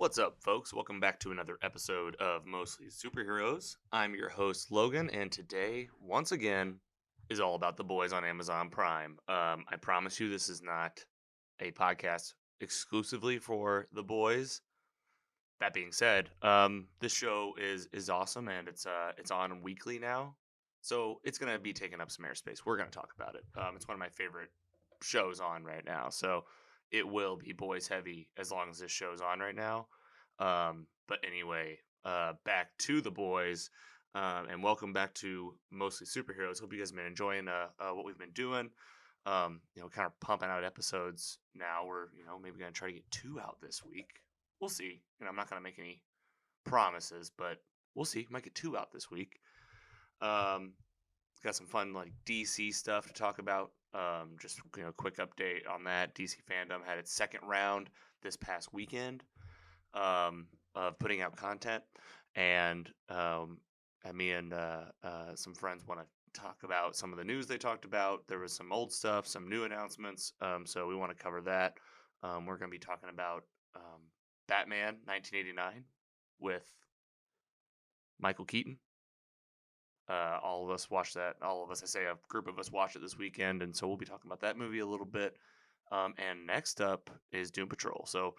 What's up, folks? Welcome back to another episode of Mostly Superheroes. I'm your host, Logan, and today, once again, is all about The Boys on Amazon Prime. I promise you, this is not a podcast exclusively for The Boys. That being said, this show is awesome, and it's on weekly now, so it's gonna be taking up some airspace. We're gonna talk about it. It's one of my favorite shows on right now, so it will be boys heavy as long as this show's on right now. But anyway, back to the boys, and welcome back to Mostly Superheroes. Hope you guys have been enjoying what we've been doing. Kind of pumping out episodes now. We're maybe gonna try to get 2 out this week. We'll see. I'm not gonna make any promises, but we'll see. Might get 2 out this week. Um, got some fun like DC stuff to talk about. Just quick update on that. DC fandom had its second round this past weekend of putting out content, and me and some friends want to talk about some of the news they talked about. There was some old stuff, some new announcements, so we want to cover that. We're going to be talking about Batman 1989 with Michael Keaton. All of us watched that. All of us, I say a group of us watched it this weekend, and so we'll be talking about that movie a little bit. And next up is Doom Patrol. So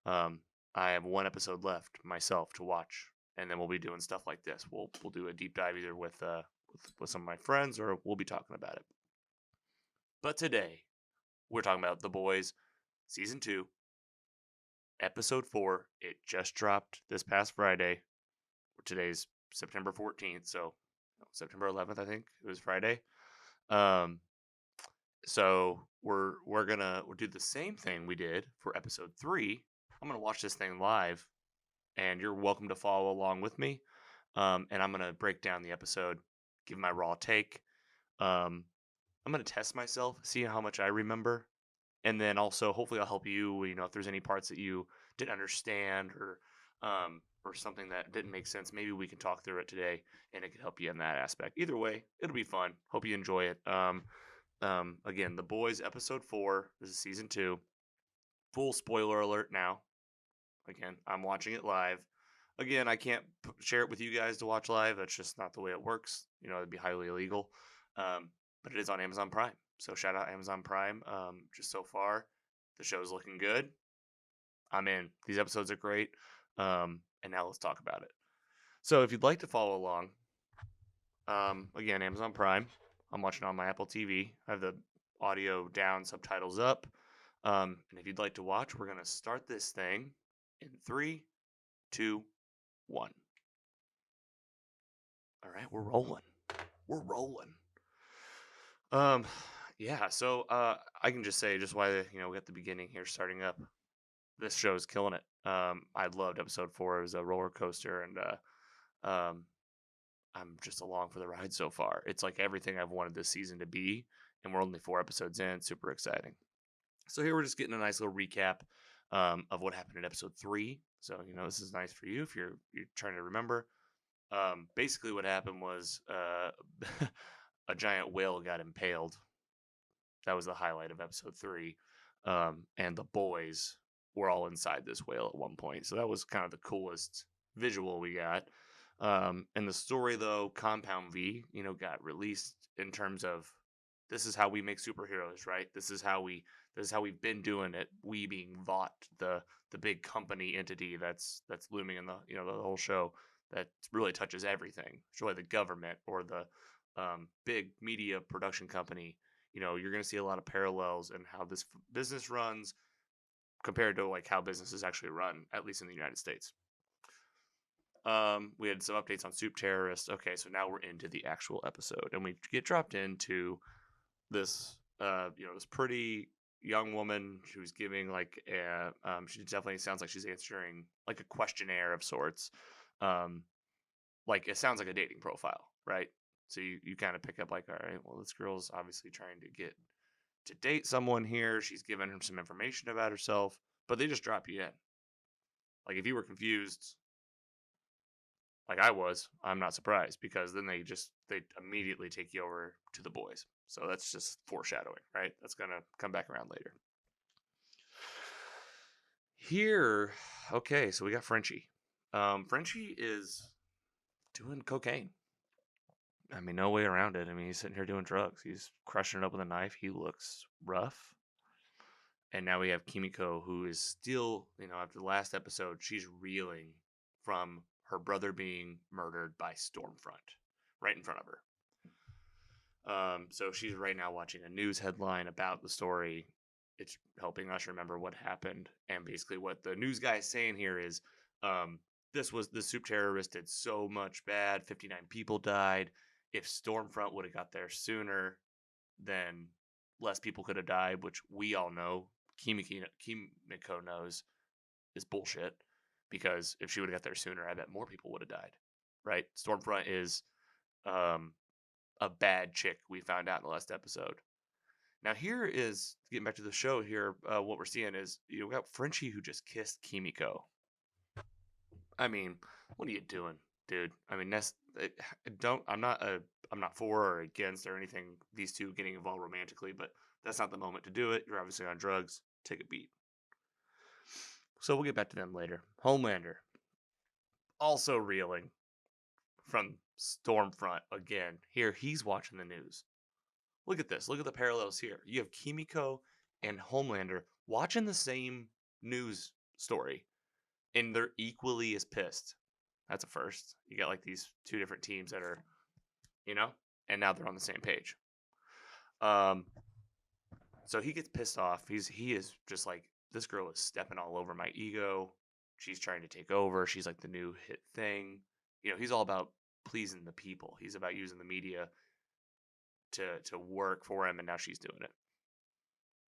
I have one episode left myself to watch, and then we'll be doing stuff like this. We'll do a deep dive either with some of my friends, or we'll be talking about it. But today we're talking about The Boys Season 2, Episode 4. It just dropped this past Friday. Today's September 14th, so September 11th, I think it was Friday. So we're gonna do the same thing we did for Episode 3. I'm gonna watch this thing live, and you're welcome to follow along with me. And I'm gonna break down the episode, give my raw take. I'm gonna test myself, see how much I remember, and then also hopefully I'll help you. If there's any parts that you didn't understand or something that didn't make sense, maybe we can talk through it today, and it can help you in that aspect. Either way, it'll be fun. Hope you enjoy it. Again, The Boys Episode 4. This is Season 2. Full spoiler alert now. Again, I'm watching it live. Again, I can't share it with you guys to watch live. That's just not the way it works. It'd be highly illegal. But it is on Amazon Prime. So shout out Amazon Prime. Just so far, the show's looking good. I'm in. These episodes are great. And now let's talk about it. So if you'd like to follow along, again, Amazon Prime. I'm watching on my Apple TV. I have the audio down, subtitles up. And if you'd like to watch, we're going to start this thing in 3, 2, 1. All right, we're rolling. We're rolling. Yeah, so I can just say just why we got the beginning here starting up. This show's killing it. I loved Episode 4. It was a roller coaster, and I'm just along for the ride so far. It's like everything I've wanted this season to be, and we're only 4 episodes in. Super exciting. So here we're just getting a nice little recap of what happened in Episode 3. So this is nice for you if you're trying to remember. Basically, what happened was a giant whale got impaled. That was the highlight of Episode 3, and the boys were all inside this whale at one point. So that was kind of the coolest visual we got. And the story, though, Compound V, got released in terms of this is how we make superheroes, right? This is how we've been doing it. We being Vought, the big company entity that's looming in the the whole show that really touches everything. It's really the government or the big media production company. You're going to see a lot of parallels in how this business runs compared to like how businesses actually run, at least in the United States. We had some updates on Soup Terrorist. Okay, so now we're into the actual episode, and we get dropped into this, this pretty young woman who's giving like a, she definitely sounds like she's answering like a questionnaire of sorts. Like it sounds like a dating profile, right? So you kind of pick up like, all right, well, this girl's obviously trying to get to date someone here. She's giving him some information about herself, but they just drop you in. Like if you were confused, like I was, I'm not surprised because then they immediately take you over to the boys. So that's just foreshadowing, right? That's gonna come back around later. Here, okay, so we got Frenchie. Frenchie is doing cocaine. I mean, no way around it. I mean, he's sitting here doing drugs. He's crushing it up with a knife. He looks rough. And now we have Kimiko, who is still, after the last episode, she's reeling from her brother being murdered by Stormfront right in front of her. So she's right now watching a news headline about the story. It's helping us remember what happened. And basically, what the news guy is saying here is this was the soup terrorist did so much bad. 59 people died. If Stormfront would have got there sooner, then less people could have died, which we all know. Kimiko knows is bullshit, because if she would have got there sooner, I bet more people would have died. Right? Stormfront is a bad chick, we found out in the last episode. Now, here is getting back to the show here. What we're seeing is we got Frenchie who just kissed Kimiko. I mean, what are you doing, dude? I mean, I'm not for or against or anything these two getting involved romantically, but that's not the moment to do it. You're obviously on drugs. Take a beat. So we'll get back to them later. Homelander also reeling from Stormfront again. Here, he's watching the news. Look at this. Look at the parallels here. You have Kimiko and Homelander watching the same news story, and they're equally as pissed. That's a first. You got like these two different teams that are, and now they're on the same page. So he gets pissed off. He is just like, this girl is stepping all over my ego. She's trying to take over. She's like the new hit thing. He's all about pleasing the people. He's about using the media to work for him, and now she's doing it.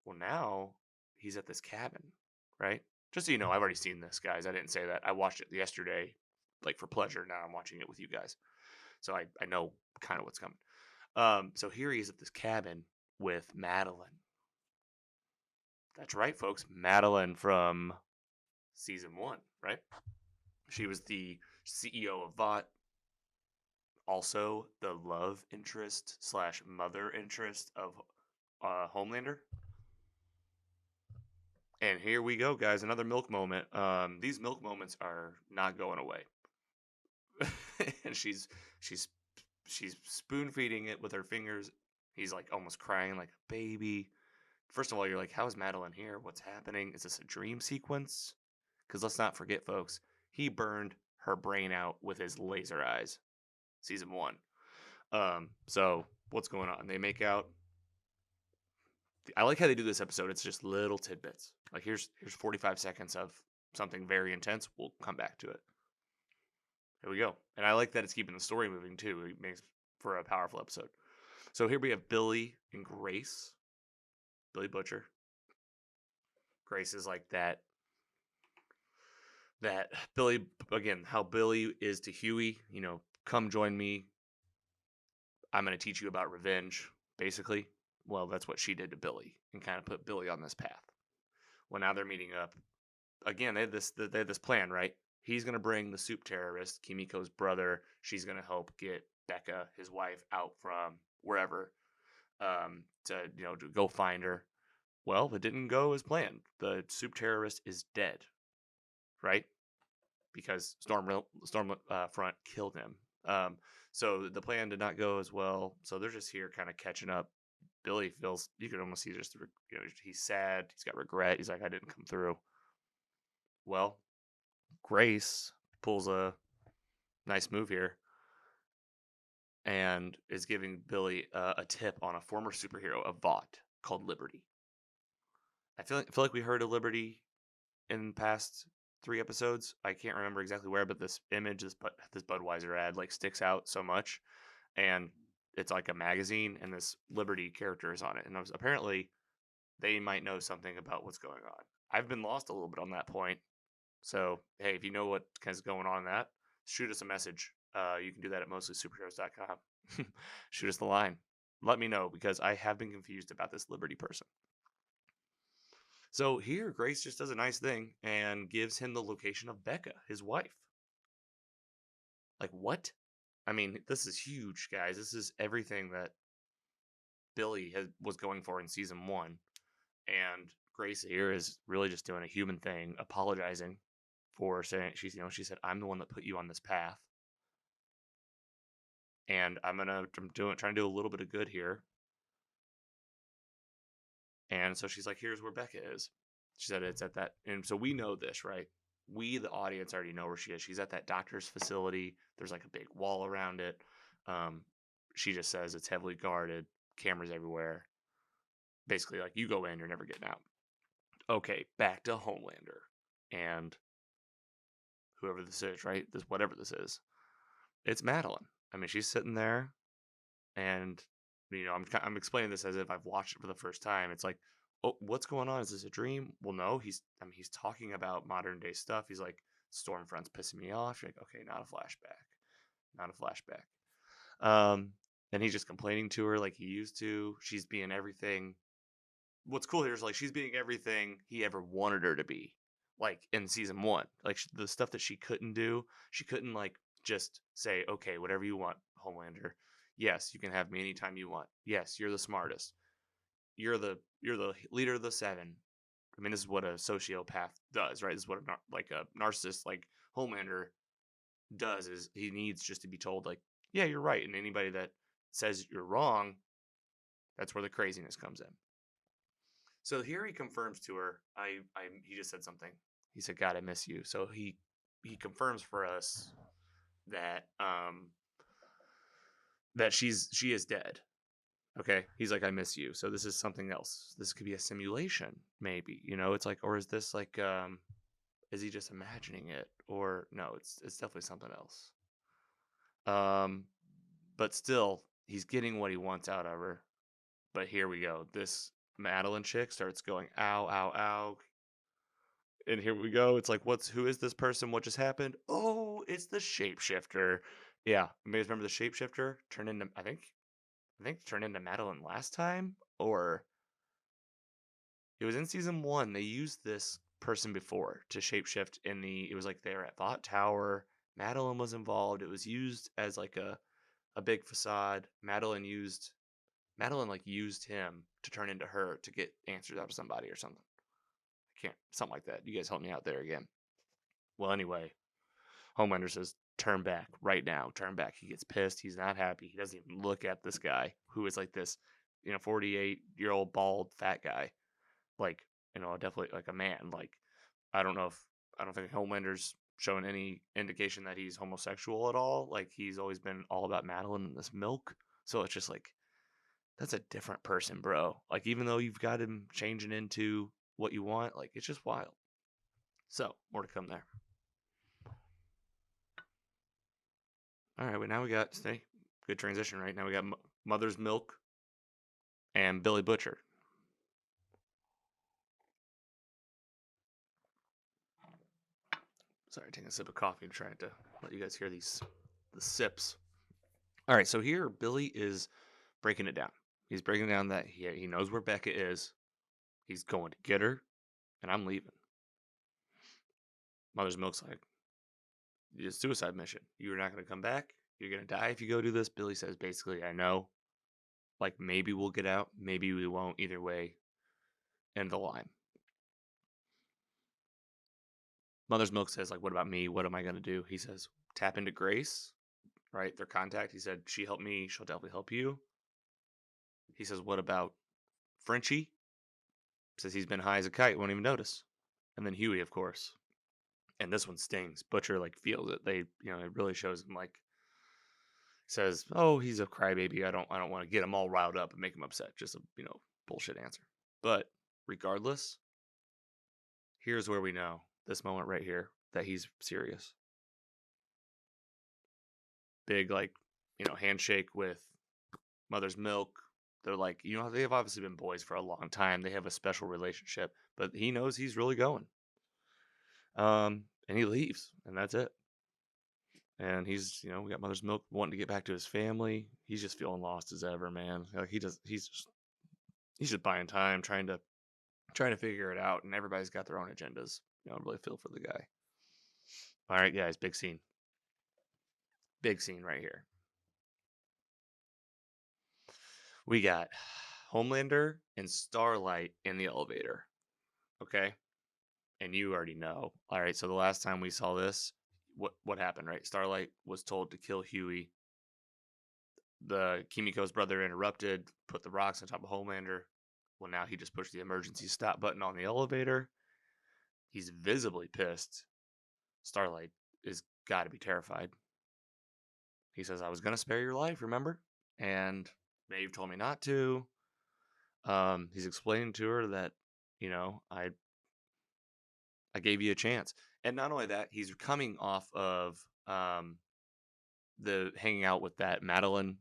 Well, now he's at this cabin, right? Just so you know, I've already seen this, guys. I didn't say that. I watched it yesterday, like for pleasure. Now I'm watching it with you guys, so I know kind of what's coming. So here he is at this cabin with Madeline. That's right, folks. Madeline from season 1, right? She was the CEO of Vought, also the love interest / mother interest of Homelander. And here we go, guys. Another milk moment. These milk moments are not going away. And she's spoon feeding it with her fingers. He's like almost crying like a baby. First of all, you're like, how is Madeline here? What's happening? Is this a dream sequence? Because let's not forget, folks, he burned her brain out with his laser eyes. Season 1. So what's going on? They make out. I like how they do this episode. It's just little tidbits. Like here's 45 seconds of something very intense. We'll come back to it. Here we go. And I like that it's keeping the story moving too. It makes for a powerful episode. So here we have Billy and Grace. Billy Butcher. Grace is like that Billy, again, how Billy is to Huey, come join me. I'm going to teach you about revenge, basically. Well, that's what she did to Billy and kind of put Billy on this path. Well, now they're meeting up. Again, they had this plan, right? He's going to bring the soup terrorist, Kimiko's brother. She's going to help get Becca, his wife, out from wherever to go find her. Well, it didn't go as planned. The soup terrorist is dead, right? Because Stormfront killed him. So the plan did not go as well. So they're just here kind of catching up. Billy feels, you can almost see just, he's sad. He's got regret. He's like, I didn't come through. Well, Grace pulls a nice move here and is giving Billy a tip on a former superhero of Vought called Liberty. I feel like we heard of Liberty in past 3 episodes. I can't remember exactly where, but this image, this Budweiser ad, like sticks out so much, and it's like a magazine, and this Liberty character is on it, and apparently they might know something about what's going on. I've been lost a little bit on that point, so hey, if you know what is going on in that, shoot us a message. You can do that at mostlysuperheroes.com. Shoot us the line. Let me know, because I have been confused about this Liberty person. So here, Grace just does a nice thing and gives him the location of Becca, his wife. Like, what? I mean, this is huge, guys. This is everything that Billy was going for in season 1. And Grace here is really just doing a human thing, apologizing for saying she said, "I'm the one that put you on this path, and trying to do a little bit of good here." And so she's like, "Here's where Becca is." She said it's at that, and so we know this, right? We, the audience, already know where she is. She's at that doctor's facility. There's like a big wall around it. Um, she just says it's heavily guarded, cameras everywhere. Basically, like, you go in, you're never getting out. Okay, back to Homelander and whoever this is, right? Whatever this is, it's Madeline. I mean, she's sitting there, and I'm explaining this as if I've watched it for the first time. It's like, oh, what's going on? Is this a dream? Well, no. He's talking about modern day stuff. He's like, Stormfront's pissing me off. You're like, okay, not a flashback, not a flashback. And he's just complaining to her like he used to. She's being everything. What's cool here is like she's being everything he ever wanted her to be, like in season one. Like the stuff that she couldn't do, she couldn't like just say, okay, whatever you want, Homelander. Yes, you can have me anytime you want. Yes, you're the smartest. You're the leader of the seven. I mean, this is what a sociopath does, right? This is what like a narcissist like Homelander does. Is he needs just to be told like, yeah, you're right, and anybody that says you're wrong, that's where the craziness comes in. So here he confirms to her. He just said something. He said, "God, I miss you." So he confirms for us that that she is dead. Okay, he's like, "I miss you." So this is something else. This could be a simulation, maybe. It's like, or is this like, is he just imagining it, or no? It's definitely something else. Um, but still, he's getting what he wants out of her. But here we go. This Madeline chick starts going, "Ow, ow, ow." And here we go. It's like, who is this person? What just happened? Oh, it's the shapeshifter. Yeah, you guys remember the shapeshifter turned into I think turned into Madeline last time, or it was in season one. They used this person before to shapeshift it was like they were at Thought Tower. Madeline was involved. It was used as like a big facade. Madeline like used him to turn into her to get answers out of somebody or something. I can't something like that. You guys help me out there again. Well, anyway, Homelander says, "Turn back right now. Turn back." He gets pissed. He's not happy. He doesn't even look at this guy who is like this, 48-year-old bald fat guy. Like, definitely like a man. Like, I don't know if I don't think Homelander's showing any indication that he's homosexual at all. Like, he's always been all about Madeline and this milk. So it's just like, that's a different person, bro. Like, even though you've got him changing into what you want, like, it's just wild. So, more to come there. All right, well, now we got good transition, right? Now we got Mother's Milk and Billy Butcher. Sorry, taking a sip of coffee and trying to let you guys hear the sips. All right, so here Billy is breaking it down. He's breaking down that he knows where Becca is. He's going to get her, and I'm leaving. Mother's Milk's like, it's a suicide mission. You're not going to come back. You're going to die if you go do this. Billy says, basically, I know. Like, maybe we'll get out. Maybe we won't. Either way, end the line. Mother's Milk says, like, what about me? What am I going to do? He says, tap into Grace, right? Their contact. He said, she helped me. She'll definitely help you. He says, what about Frenchie? Says he's been high as a kite, won't even notice. And then Huey, of course. And this one stings. Butcher, like, feels it. It really shows him, like, says, oh, he's a crybaby. I don't want to get him all riled up and make him upset. Just a, bullshit answer. But regardless, here's where we know this moment right here that he's serious. Big, like, handshake with Mother's Milk. They're like, they've obviously been boys for a long time. They have a special relationship, but he knows he's really going. And he leaves, and that's it. And he's, we got Mother's Milk wanting to get back to his family. He's just feeling lost as ever, man. Like, he's just buying time, trying to figure it out, and everybody's got their own agendas. I really feel for the guy. All right, guys, big scene. Big scene right here. We got Homelander and Starlight in the elevator. Okay. And you already know. All right. So the last time we saw this, what happened, right? Starlight was told to kill Huey. The Kimiko's brother interrupted, put the rocks on top of Homelander. Well, now he just pushed the emergency stop button on the elevator. He's visibly pissed. Starlight is got to be terrified. He says, I was going to spare your life, remember? And Maeve told me not to. He's explaining to her that, I gave you a chance. And not only that, he's coming off of the hanging out with that Madeline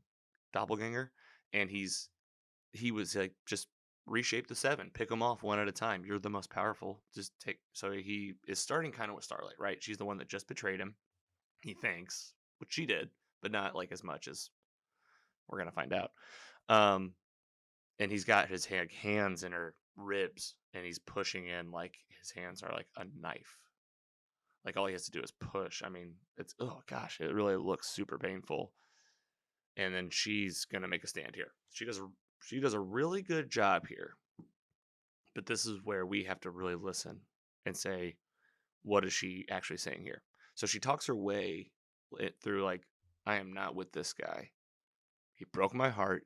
doppelganger. And he was like, just reshape the seven, pick them off one at a time. You're the most powerful. Just take. So he is starting kind of with Starlight, right? She's the one that just betrayed him. He thinks, which she did, but not like as much as we're gonna find out. Um, and he's got his hands in her ribs, and he's pushing in like his hands are like a knife. Like all he has to do is push. I mean, it's oh gosh, it really looks super painful. And then she's gonna make a stand here. She does a really good job here. But this is where we have to really listen and say, what is she actually saying here? So she talks her way through like, I am not with this guy. He broke my heart.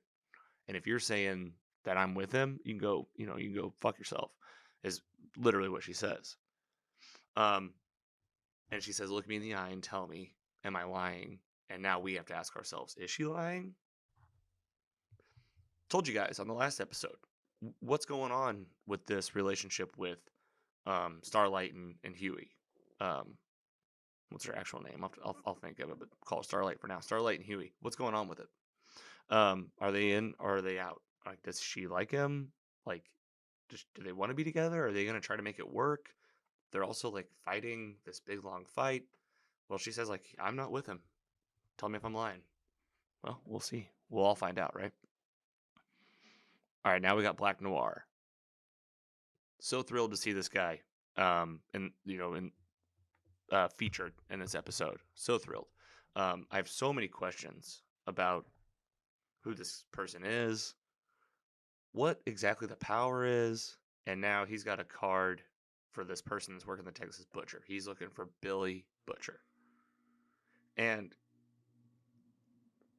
And if you're saying that I'm with him, you can go fuck yourself, is literally what she says. Um, and she says, look me in the eye and tell me, am I lying? And now we have to ask ourselves, is she lying? Told you guys on the last episode, what's going on with this relationship with Starlight and Huey. Um, what's her actual name? I'll think of it, but call her Starlight for now. Starlight and Huey. What's going on with it? Are they in or are they out? Like, does she like him? Like, do they want to be together? Are they gonna try to make it work? They're also like fighting this big long fight. Well, she says like, I'm not with him. Tell me if I'm lying. Well, we'll see. We'll all find out, right? All right, now we got Black Noir. So thrilled to see this guy. Featured in this episode. So thrilled. I have so many questions about who this person is, what exactly the power is, and now he's got a card for this person that's working the Texas Butcher. He's looking for Billy Butcher. And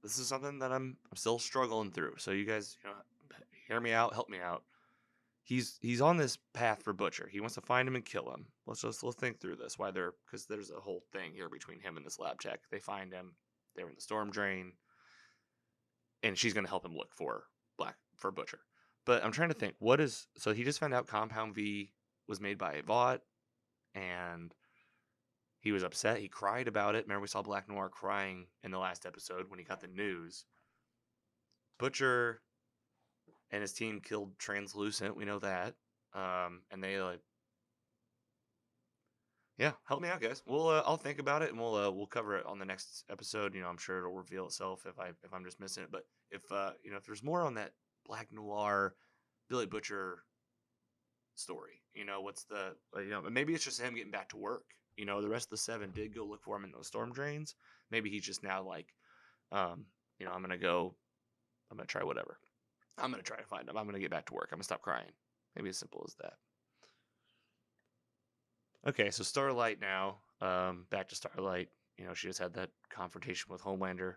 this is something that I'm still struggling through. So you guys, hear me out, help me out. He's on this path for Butcher. He wants to find him and kill him. Let's think through this. Because there's a whole thing here between him and this lab tech. They find him. They're in the storm drain, and she's gonna help him look for Butcher. But I'm trying to think. So he just found out Compound V was made by Vought, and he was upset. He cried about it. Remember, we saw Black Noir crying in the last episode when he got the news. Butcher and his team killed Translucent. We know that. And they yeah, help me out, guys. I'll think about it and we'll cover it on the next episode. I'm sure it'll reveal itself if I'm just missing it. But if there's more on that Black Noir, Billy Butcher story, what's the maybe it's just him getting back to work. The rest of the seven did go look for him in those storm drains. Maybe he's just now like, I'm gonna try whatever. I'm gonna try to find him. I'm gonna get back to work. I'm gonna stop crying. Maybe as simple as that. Okay, so Starlight now. Back to Starlight. She just had that confrontation with Homelander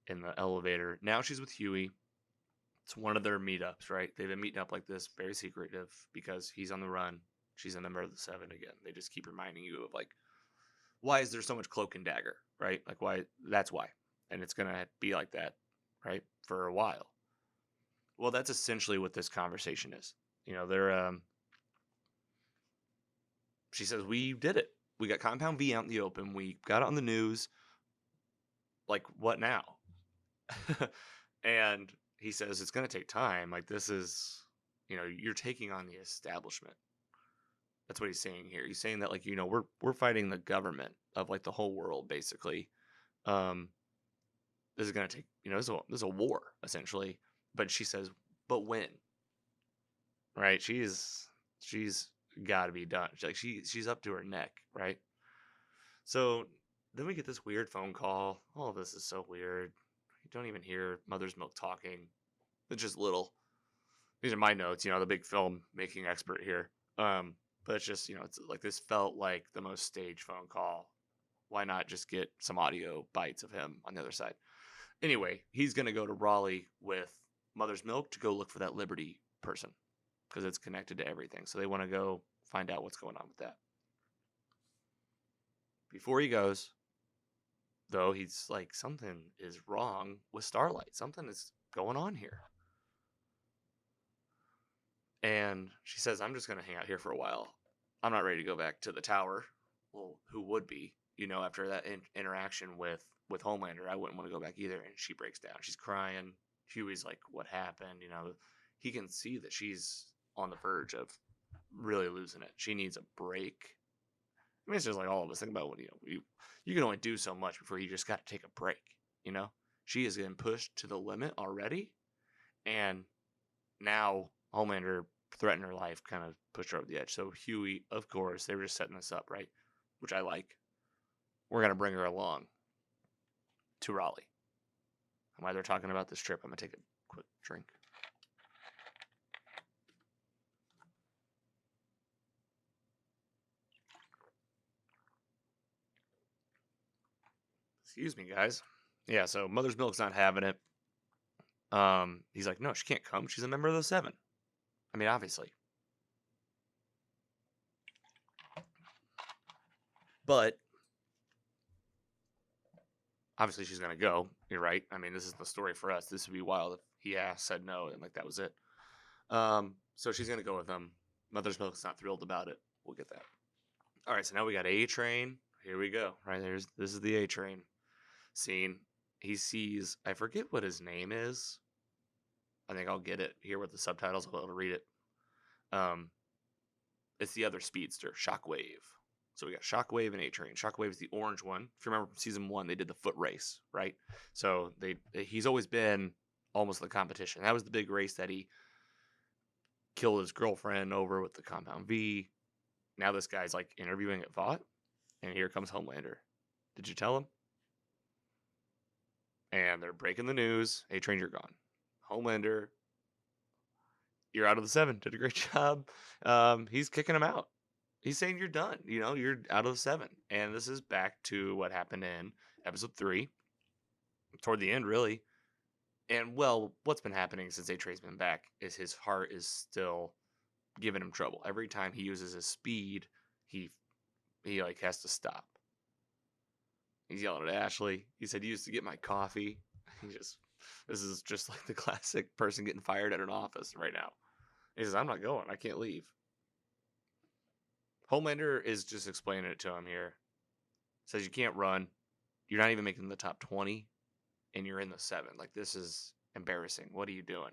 in the elevator. Now she's with Huey. It's one of their meetups, right? They've been meeting up like this, very secretive, because he's on the run. She's a member of the Seven again. They just keep reminding you of like, why is there so much cloak and dagger, right? Like why? That's why, and it's gonna be like that, right, for a while. Well, that's essentially what this conversation is. They're She says, we did it. We got Compound V out in the open. We got it on the news. Like, what now? And he says, it's going to take time. Like, this is, you're taking on the establishment. That's what he's saying here. He's saying that, like, we're fighting the government of, like, the whole world, basically. This is going to take, this is a war, essentially. But she says, but when? Right? She's got to be done. She's up to her neck, right? So then we get this weird phone call. All of this is so weird. You don't even hear Mother's Milk talking. It's just little. These are my notes, the big film making expert here. But it's just, it's like this felt like the most staged phone call. Why not just get some audio bites of him on the other side? Anyway, he's going to go to Raleigh with Mother's Milk to go look for that Liberty person because it's connected to everything. So they want to go find out what's going on with that. Before he goes, though, he's like, something is wrong with Starlight. Something is going on here. And she says, I'm just going to hang out here for a while. I'm not ready to go back to the tower. Well, who would be? After that interaction with Homelander, I wouldn't want to go back either. And she breaks down. She's crying. Huey's like, what happened? He can see that she's on the verge of really losing it. She needs a break. I mean, it's just like all of us. Think about what, you can only do so much before you just got to take a break, She is getting pushed to the limit already. And now Homelander threatened her life, kind of pushed her over the edge. So Huey, of course, they were just setting this up, right? Which I like. We're going to bring her along to Raleigh. And while they're talking about this trip, I'm going to take a quick drink. Excuse me, guys. Yeah, so Mother's Milk's not having it. He's like, no, she can't come. She's a member of the Seven. I mean, obviously. But obviously she's going to go. You're right. I mean, this is the story for us. This would be wild if he said no, and like that was it. So she's going to go with him. Mother's Milk's not thrilled about it. We'll get that. All right, so now we got A-Train. Here we go. Right, this is the A-Train scene. He sees, I forget what his name is. I think I'll get it here with the subtitles. I'll be able to read it. It's the other speedster, Shockwave. So we got Shockwave and A-Train. Shockwave is the orange one. If you remember from season 1, they did the foot race, right? So he's always been almost the competition. That was the big race that he killed his girlfriend over with the Compound V. Now this guy's like interviewing at Vought, and here comes Homelander. Did you tell him? And they're breaking the news. A-Train, you're gone. Homelander, you're out of the Seven. Did a great job. He's kicking him out. He's saying you're done. You're out of the Seven. And this is back to what happened in episode 3. Toward the end, really. And, well, what's been happening since A-Train's been back is his heart is still giving him trouble. Every time he uses his speed, he like has to stop. He's yelling at Ashley. He said, "You used to get my coffee." This is just like the classic person getting fired at an office right now. He says, "I'm not going. I can't leave." Homelander is just explaining it to him here. Says, you can't run. You're not even making the top 20, and you're in the 7. Like, this is embarrassing. What are you doing?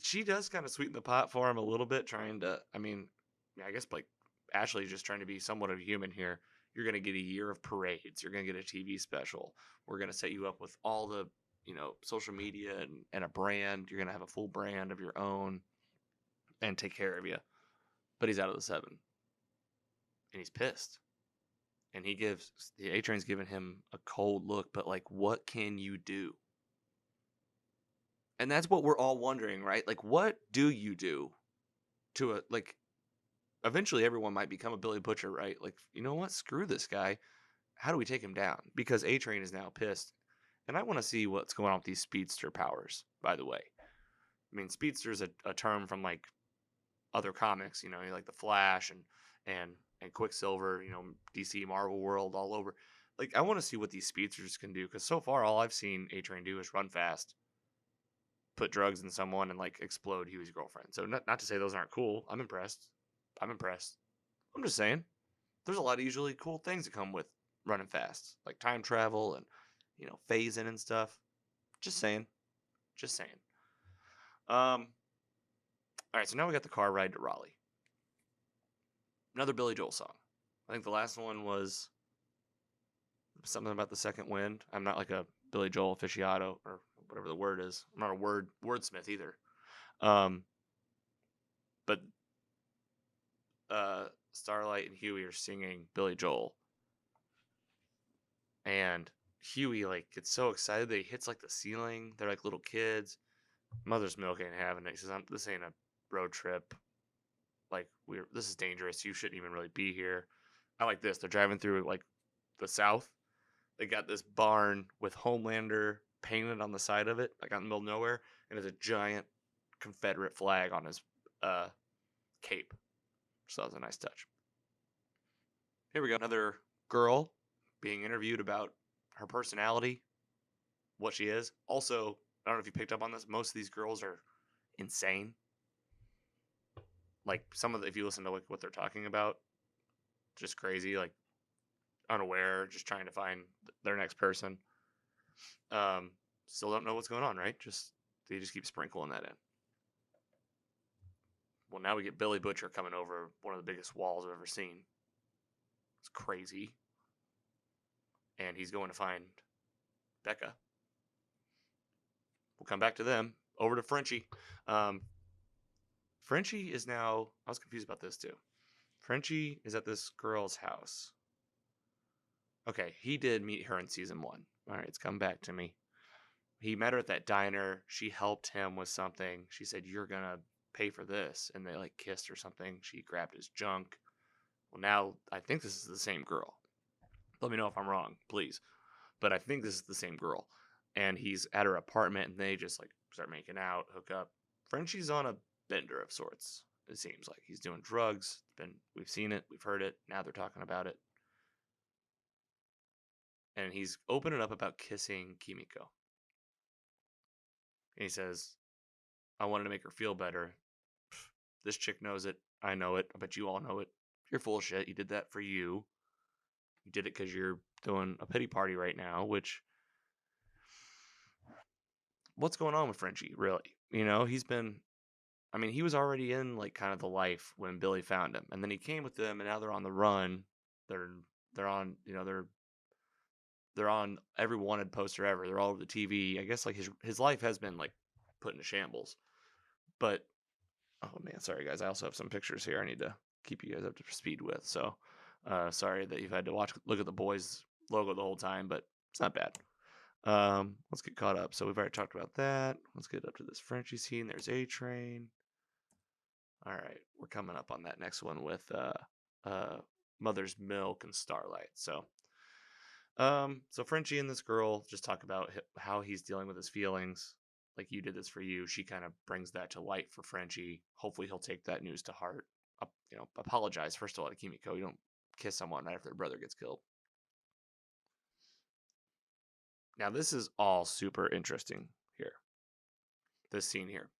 She does kind of sweeten the pot for him a little bit, trying to, I guess, like, Ashley's just trying to be somewhat of a human here. You're going to get a year of parades. You're going to get a TV special. We're going to set you up with all the, social media and a brand. You're going to have a full brand of your own and take care of you. But he's out of the 7. And he's pissed. And the A-Train's giving him a cold look, but like, what can you do? And that's what we're all wondering, right? Like, what do you do to eventually everyone might become a Billy Butcher, right? Like, you know what? Screw this guy. How do we take him down? Because A-Train is now pissed. And I want to see what's going on with these speedster powers, by the way. I mean, speedster is a term from like other comics, like the Flash and Quicksilver, DC, Marvel world, all over. Like, I want to see what these speedsters can do, because so far all I've seen A-Train do is run fast, put drugs in someone, and like explode Huey's girlfriend. So not to say those aren't cool. I'm impressed. I'm just saying, there's a lot of usually cool things that come with running fast, like time travel and phasing and stuff. Just saying. All right, so now we got the car ride to Raleigh. Another Billy Joel song. I think the last one was something about the second wind. I'm not like a Billy Joel aficionado or whatever the word is. I'm not a wordsmith either. But Starlight and Huey are singing Billy Joel. And Huey gets so excited that he hits like the ceiling. They're like little kids. Mother's Milk ain't having it. He says, "This ain't a road trip. Like, this is dangerous. You shouldn't even really be here. I like this. They're driving through like the South. They got this barn with Homelander painted on the side of it, like out in the middle of nowhere, and there's a giant Confederate flag on his uh, cape. So that was a nice touch. Here we go. Another girl being interviewed about her personality, what she is. Also, I don't know if you picked up on this. Most of these girls are insane. Like if you listen to like what they're talking about, just crazy, like unaware, just trying to find their next person. Still don't know what's going on, right? They just keep sprinkling that in. Well, now we get Billy Butcher coming over one of the biggest walls I've ever seen. It's crazy. And he's going to find Becca. We'll come back to them. Over to Frenchie. Frenchie is now... I was confused about this too. Frenchie is at this girl's house. Okay, he did meet her in season 1. All right, it's come back to me. He met her at that diner. She helped him with something. She said, "You're going to pay for this." And they like kissed or something. She grabbed his junk. Well, now I think this is the same girl. Let me know if I'm wrong, please. But I think this is the same girl. And he's at her apartment and they just like start making out, hook up. Frenchie's on a bender of sorts. It seems like he's doing drugs. We've seen it, we've heard it. Now they're talking about it. And he's opening up about kissing Kimiko. And he says, "I wanted to make her feel better. This chick knows it. I know it. I bet you all know it. You're full of shit. You did that for you. You did it because you're doing a pity party right now," which... What's going on with Frenchie, really? He was already in like kind of the life when Billy found him. And then he came with them and now they're on the run. They're on, they're on every wanted poster ever. They're all over the TV. I guess like his life has been like put into shambles. But oh man, sorry guys. I also have some pictures here I need to keep you guys up to speed with. So sorry that you've had to look at the boys logo the whole time, but it's not bad. Let's get caught up. So we've already talked about that. Let's get up to this Frenchie scene. There's A-Train. All right, we're coming up on that next one with Mother's Milk and Starlight. So Frenchie and this girl just talk about how he's dealing with his feelings. Like, you did this for you. She kind of brings that to light for Frenchie. Hopefully he'll take that news to heart. Apologize first of all to Kimiko. You don't kiss someone right after their brother gets killed. Now this is all super interesting here. This scene here.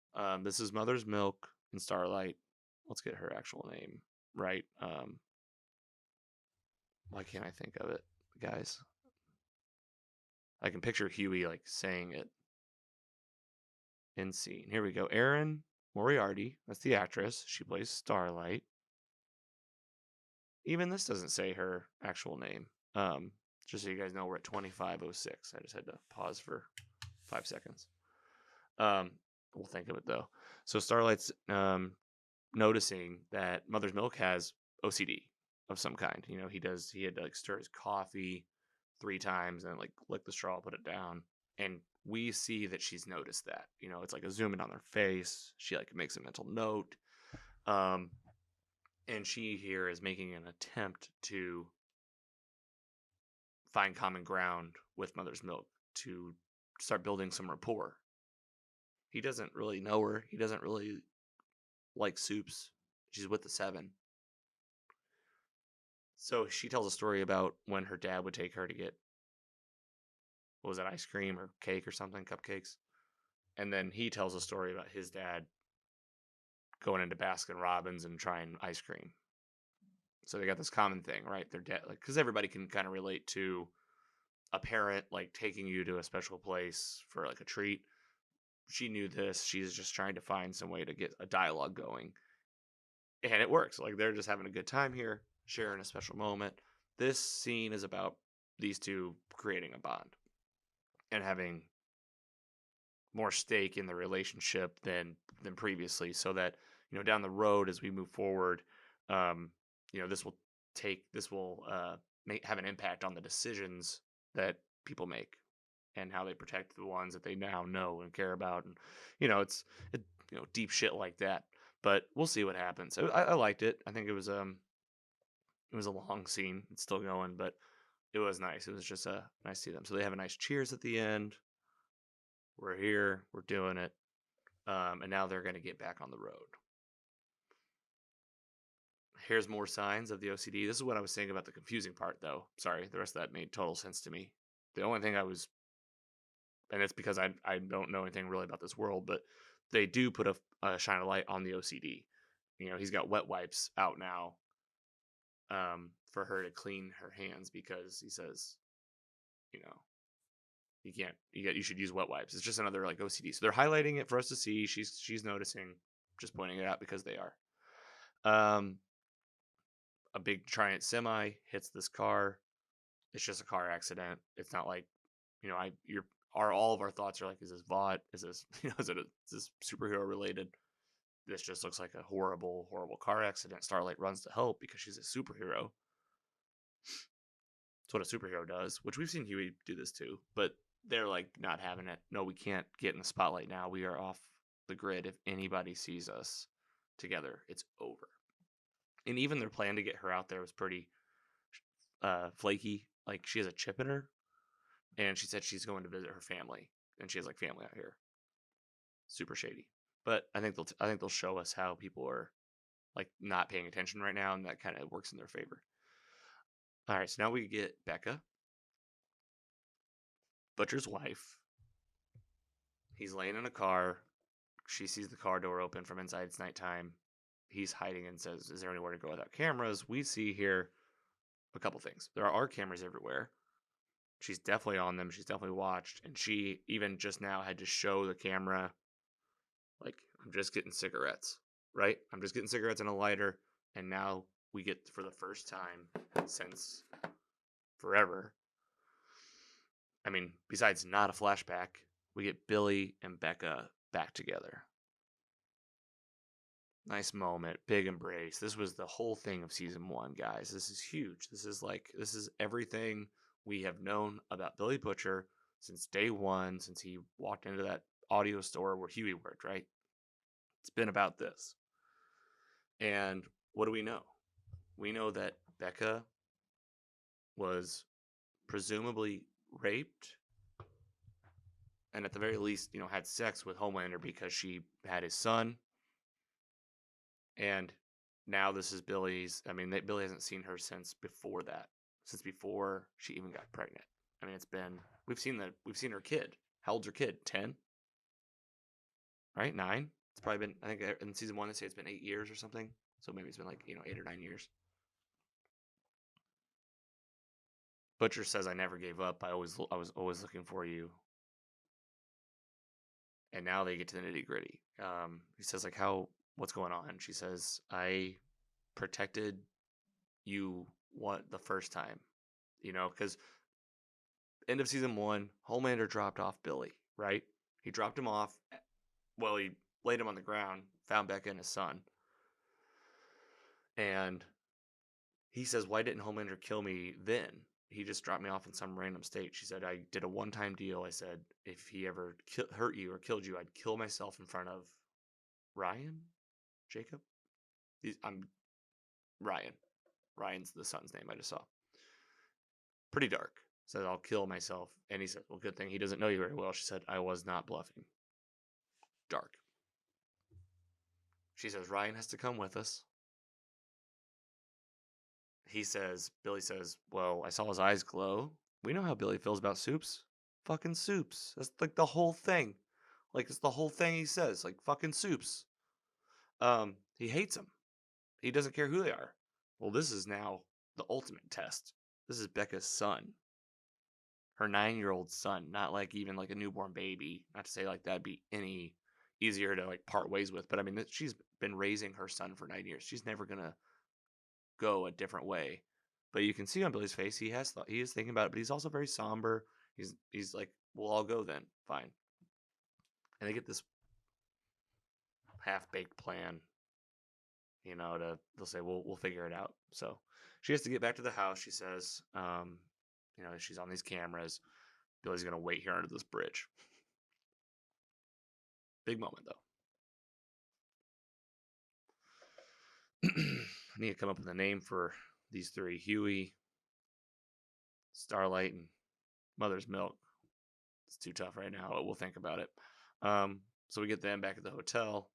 This is Mother's Milk and Starlight. Let's get her actual name right. Why can't I think of it, guys? I can picture Huey like saying it in scene. Here we go. Erin Moriarty. That's the actress. She plays Starlight. Even this doesn't say her actual name. Just so you guys know, we're at 25:06. I just had to pause for 5 seconds. We'll think of it though. So Starlight's noticing that Mother's Milk has OCD of some kind. He had to like stir his coffee 3 times and like lick the straw, put it down. And we see that she's noticed that. It's like a zoom in on her face. She like makes a mental note. And she here is making an attempt to find common ground with Mother's Milk to start building some rapport. He doesn't really know her. He doesn't really like Soups. She's with the 7. So she tells a story about when her dad would take her to get, what was it, ice cream or cake or something, cupcakes. And then he tells a story about his dad going into Baskin Robbins and trying ice cream. So they got this common thing, right? Their dad, like, because everybody can kind of relate to a parent like taking you to a special place for like a treat. She knew this. She's just trying to find some way to get a dialogue going. And it works. Like, they're just having a good time here, sharing a special moment. This scene is about these two creating a bond and having more stake in the relationship than previously, so that down the road as we move forward, this will have an impact on the decisions that people make and how they protect the ones that they now know and care about, and it's deep shit like that. But we'll see what happens. I liked it. I think it was a long scene. It's still going, but it was nice. It was just nice to see them. So they have a nice cheers at the end. We're here. We're doing it. And now they're going to get back on the road. Here's more signs of the OCD. This is what I was saying about the confusing part, though. Sorry, the rest of that made total sense to me. The only thing and it's because I don't know anything really about this world, but they do put a shine a light on the OCD. He's got wet wipes out now for her to clean her hands because he says, you know, you should use wet wipes. It's just another like OCD. So they're highlighting it for us to see. She's noticing, just pointing it out because they are. A big giant semi hits this car. It's just a car accident. It's not like, all of our thoughts are like, is this VOD? Is this, is this superhero related? This just looks like a horrible, horrible car accident. Starlight runs to help because she's a superhero. It's what a superhero does, which we've seen Huey do this too, but they're like not having it. No, we can't get in the spotlight now. We are off the grid. If anybody sees us together, it's over. And even their plan to get her out there was pretty flaky. Like, she has a chip in her, and she said she's going to visit her family, and she has like family out here. Super shady. But I think they'll show us how people are like not paying attention right now, and that kind of works in their favor. All right, so now we get Becca, Butcher's wife. He's laying in a car. She sees the car door open from inside. It's nighttime. He's hiding and says, "Is there anywhere to go without cameras?" We see here a couple things. There are cameras everywhere. She's definitely on them. She's definitely watched. And she even just now had to show the camera, like, I'm just getting cigarettes, right? I'm just getting cigarettes and a lighter. And now we get, for the first time since forever, I mean, besides not a flashback, we get Billy and Becca back together. Nice moment, big embrace. This was the whole thing of season 1, guys. This is huge. This is everything we have known about Billy Butcher since day 1, since he walked into that audio store where Huey worked, right? It's been about this. And what do we know? We know that Becca was presumably raped and at the very least, had sex with Homelander because she had his son. And now this is Billy's. I mean, Billy hasn't seen her since before that, since before she even got pregnant. I mean, we've seen her kid. How old's her kid? 10, right? 9. It's probably been. I think in season 1 they say it's been 8 years or something. So maybe it's been like 8 or 9 years. Butcher says, "I never gave up. I was always looking for you." And now they get to the nitty gritty. He says, like, what's going on? She says, "I protected you the first time, because end of season 1, Homelander dropped off Billy, right? He dropped him off. Well, he laid him on the ground, found Becca and his son. And he says, why didn't Homelander kill me then? He just dropped me off in some random state. She said, I did a one-time deal. I said, if he ever hurt you or killed you, I'd kill myself in front of Ryan? Jacob? I'm Ryan. Ryan's the son's name I just saw. Pretty dark. Said, I'll kill myself. And he said, well, good thing he doesn't know you very well. She said, I was not bluffing. Dark. She says, Ryan has to come with us. Billy says, well, I saw his eyes glow. We know how Billy feels about soups. Fucking soups. That's like the whole thing. Like, it's the whole thing he says. Like, fucking soups. He hates them. He doesn't care who they are. Well, this is now the ultimate test. This is Becca's son. Her 9-year-old son. Not like even like a newborn baby. Not to say like that'd be any easier to like part ways with. But I mean, she's been raising her son for 9 years. She's never going to go a different way. But you can see on Billy's face, he is thinking about it, but he's also very somber. He's like, we'll all go then. Fine. And they get this half-baked plan, they'll say, we'll figure it out. So she has to get back to the house. She says, she's on these cameras. Billy's going to wait here under this bridge. Big moment, though. I need to come up with a name for these three: Huey, Starlight, and Mother's Milk. It's too tough right now, but we'll think about it. So we get them back at the hotel.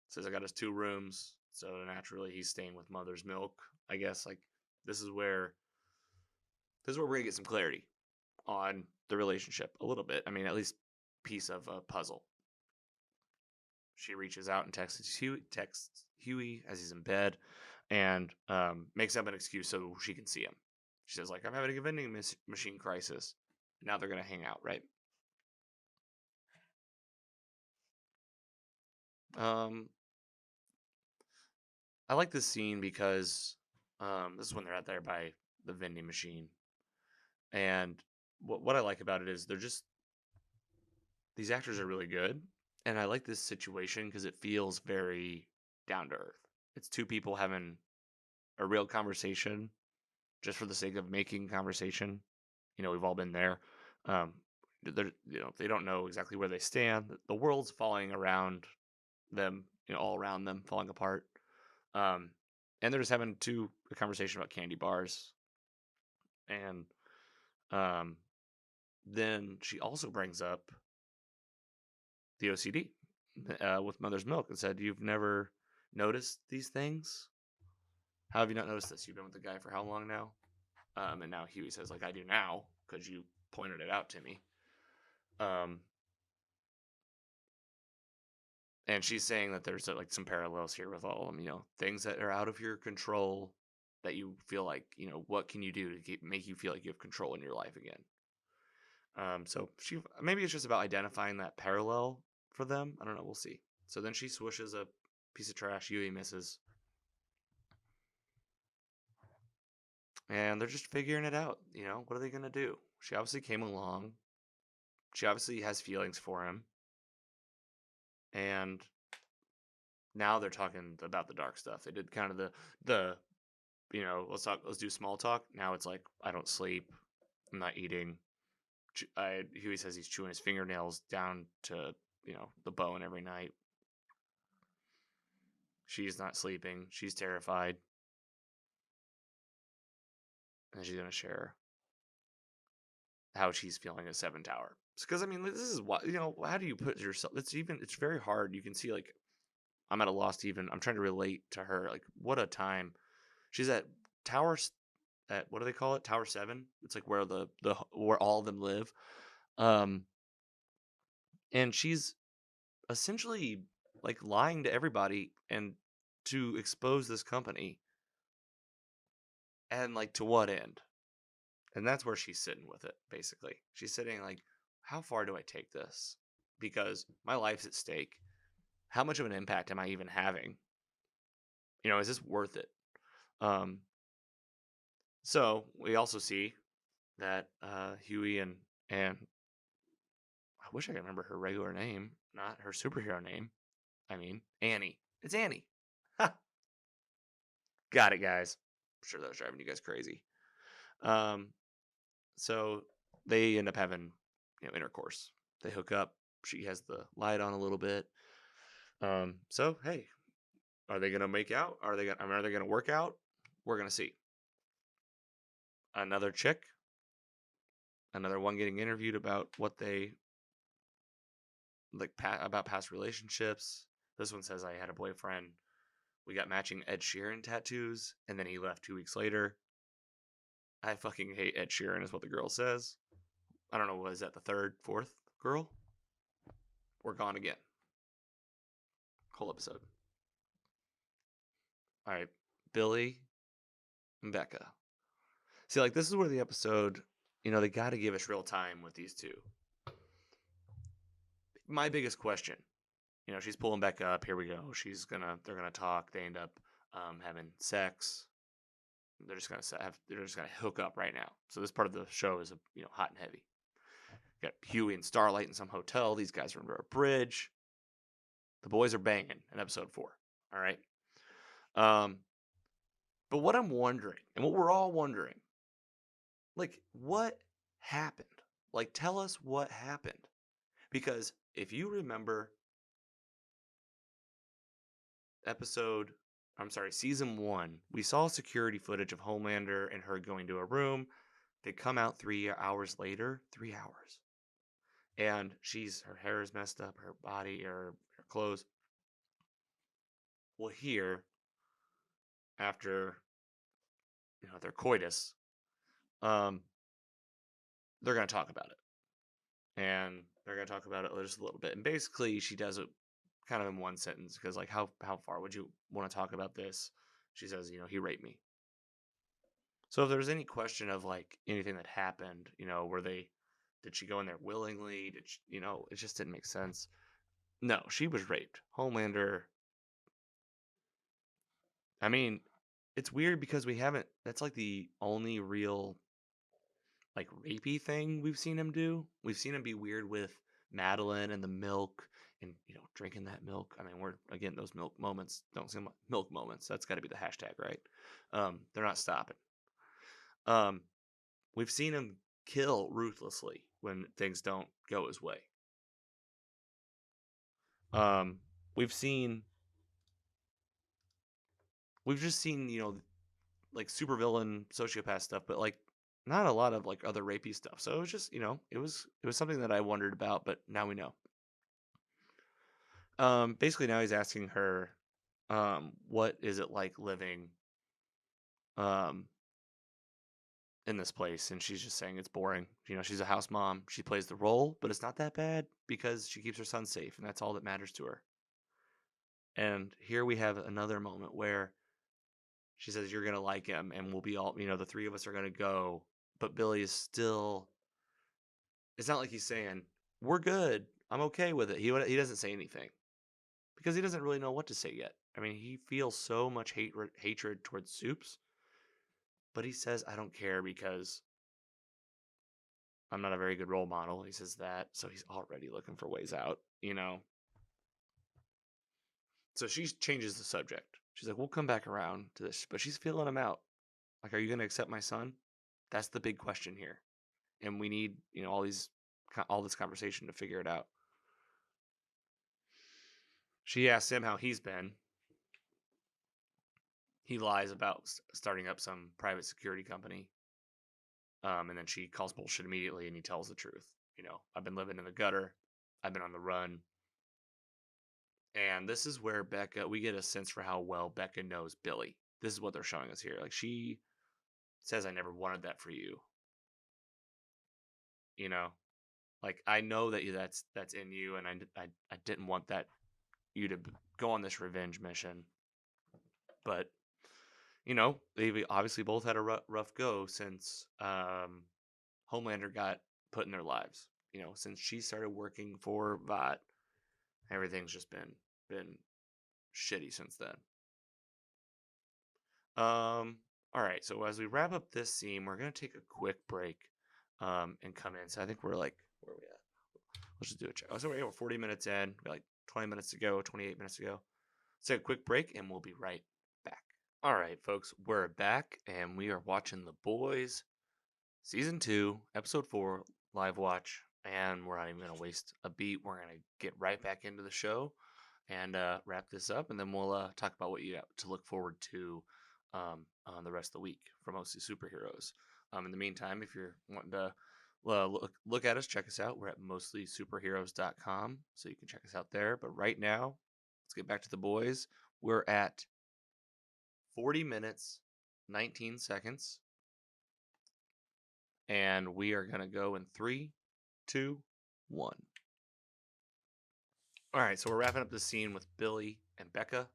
Says I got us 2 rooms, so naturally he's staying with Mother's Milk. I guess like this is where we're gonna get some clarity on the relationship a little bit. I mean, at least piece of a puzzle. She reaches out and texts Huey as he's in bed, and makes up an excuse so she can see him. She says like, "I'm having a vending machine crisis." Now they're gonna hang out, right? Um, I like this scene because this is when they're out there by the vending machine, and what I like about it is these actors are really good, and I like this situation because it feels very down to earth. It's 2 people having a real conversation just for the sake of making conversation. We've all been there. Um, they don't know exactly where they stand. The world's falling around them, all around them, falling apart. Um, and they're just having a conversation about candy bars. And um, then she also brings up the OCD with Mother's Milk and said, "You've never noticed these things? How have you not noticed this? You've been with the guy for how long now?" And now Huey says, like, "I do now because you pointed it out to me." Um, and she's saying that there's like some parallels here with all of them, things that are out of your control that you feel like, what can you do to make you feel like you have control in your life again? So maybe it's just about identifying that parallel for them. I don't know. We'll see. So then she swishes a piece of trash. Huey misses, and they're just figuring it out. What are they gonna do? She obviously came along. She obviously has feelings for him, and now they're talking about the dark stuff. They did kind of the let's do small talk. Now it's like, I don't sleep, I'm not eating. Huey says he's chewing his fingernails down to the bone every night. She's not sleeping. She's terrified, and she's gonna share how she's feeling at Seven Tower. Because I mean, this is what how do you put yourself? It's very hard. You can see like I'm at a loss to even. I'm trying to relate to her. Like, what a time. She's at Tower at what do they call it? Tower 7. It's like where the where all of them live. Um and she's essentially like lying to everybody and to expose this company, and like to what end? And that's where she's sitting with it, basically. She's sitting like, how far do I take this? Because my life's at stake. How much of an impact am I even having? Is this worth it? Um so we also see that Huey and I wish I could remember her regular name, not her superhero name. I mean, Annie. It's Annie. Ha! Got it, guys. I'm sure that was driving you guys crazy. Um, so they end up having, intercourse. They hook up. She has the light on a little bit. So hey, are they gonna make out? Are they gonna work out? We're gonna see. Another chick, another one getting interviewed about what they like about past relationships. This one says, "I had a boyfriend. We got matching Ed Sheeran tattoos, and then he left 2 weeks later." I fucking hate Ed Sheeran, is what the girl says. I don't know, was that the third, fourth girl? We're gone again. Whole episode. All right, Billy and Becca. See, like, this is where the episode, they got to give us real time with these two. My biggest question, she's pulling Becca up. Here we go. They're gonna talk. They end up having sex. They're just gonna hook up right now. So this part of the show is hot and heavy. Got Huey and Starlight in some hotel. These guys are under a bridge. The boys are banging in episode 4. All right. Um, but what I'm wondering, and what we're all wondering, like, what happened? Like, tell us what happened. Because if you remember episode I'm sorry, season 1, we saw security footage of Homelander and her going to a room. They come out 3 hours later, 3 hours. And her hair is messed up, her body or her clothes. Well, here, after their coitus, um, they're gonna talk about it. And they're gonna talk about it just a little bit. And basically she does it kind of in one sentence, because like how far would you want to talk about this? She says, he raped me. So if there's any question of like anything that happened, did she go in there willingly? Did she, it just didn't make sense. No, she was raped. Homelander. I mean, it's weird because that's like the only real like rapey thing we've seen him do. We've seen him be weird with Madeline and the milk and drinking that milk. I mean, we're again, those milk moments don't seem like milk moments. That's got to be the hashtag, right? They're not stopping. Um, we've seen him kill ruthlessly when things don't go his way. Um, we've just seen like supervillain sociopath stuff, but like not a lot of like other rapey stuff. So it was just it was something that I wondered about, but now we know. Basically now he's asking her, what is it like living um in this place, and she's just saying it's boring. She's a house mom. She plays the role, but it's not that bad because she keeps her son safe, and that's all that matters to her. And here we have another moment where she says, "You're gonna like him, and we'll be all, the three of us are gonna go." But Billy is still. It's not like he's saying, "We're good. I'm okay with it." He doesn't say anything because he doesn't really know what to say yet. I mean, he feels so much hatred towards Soups, but he says, "I don't care because I'm not a very good role model." He says that, so he's already looking for ways out. So she changes the subject. She's like, "We'll come back around to this," but she's feeling him out. Like, "Are you going to accept my son?" That's the big question here, and we need all this conversation to figure it out. She asks him how he's been. He lies about starting up some private security company. And then she calls bullshit immediately, and he tells the truth. I've been living in the gutter. I've been on the run. And this is where we get a sense for how well Becca knows Billy. This is what they're showing us here. Like, she says, "I never wanted that for you." You know, like, I know that that's in you, and I didn't want that you to go on this revenge mission. But they've obviously both had a rough go since Homelander got put in their lives. Since she started working for Vought, everything's just been shitty since then. All right. So as we wrap up this scene, we're gonna take a quick break, and come in. So I think we're like, where are we at? Let's just do a check. Oh, so we're 40 minutes in. We're like 20 minutes to go, 28 minutes to go. Let's take a quick break, and we'll be right back. All right, folks, we're back, and we are watching The Boys, Season 2, Episode 4, live watch. And we're not even going to waste a beat. We're going to get right back into the show and wrap this up, and then we'll talk about what you have to look forward to on the rest of the week for Mostly Superheroes. In the meantime, if you're wanting to look at us, check us out. We're at mostlysuperheroes.com, so you can check us out there. But right now, let's get back to The Boys. We're at 40 minutes, 19 seconds. And we are going to go in 3, 2, 1. All right, so we're wrapping up the scene with Billy and Becca.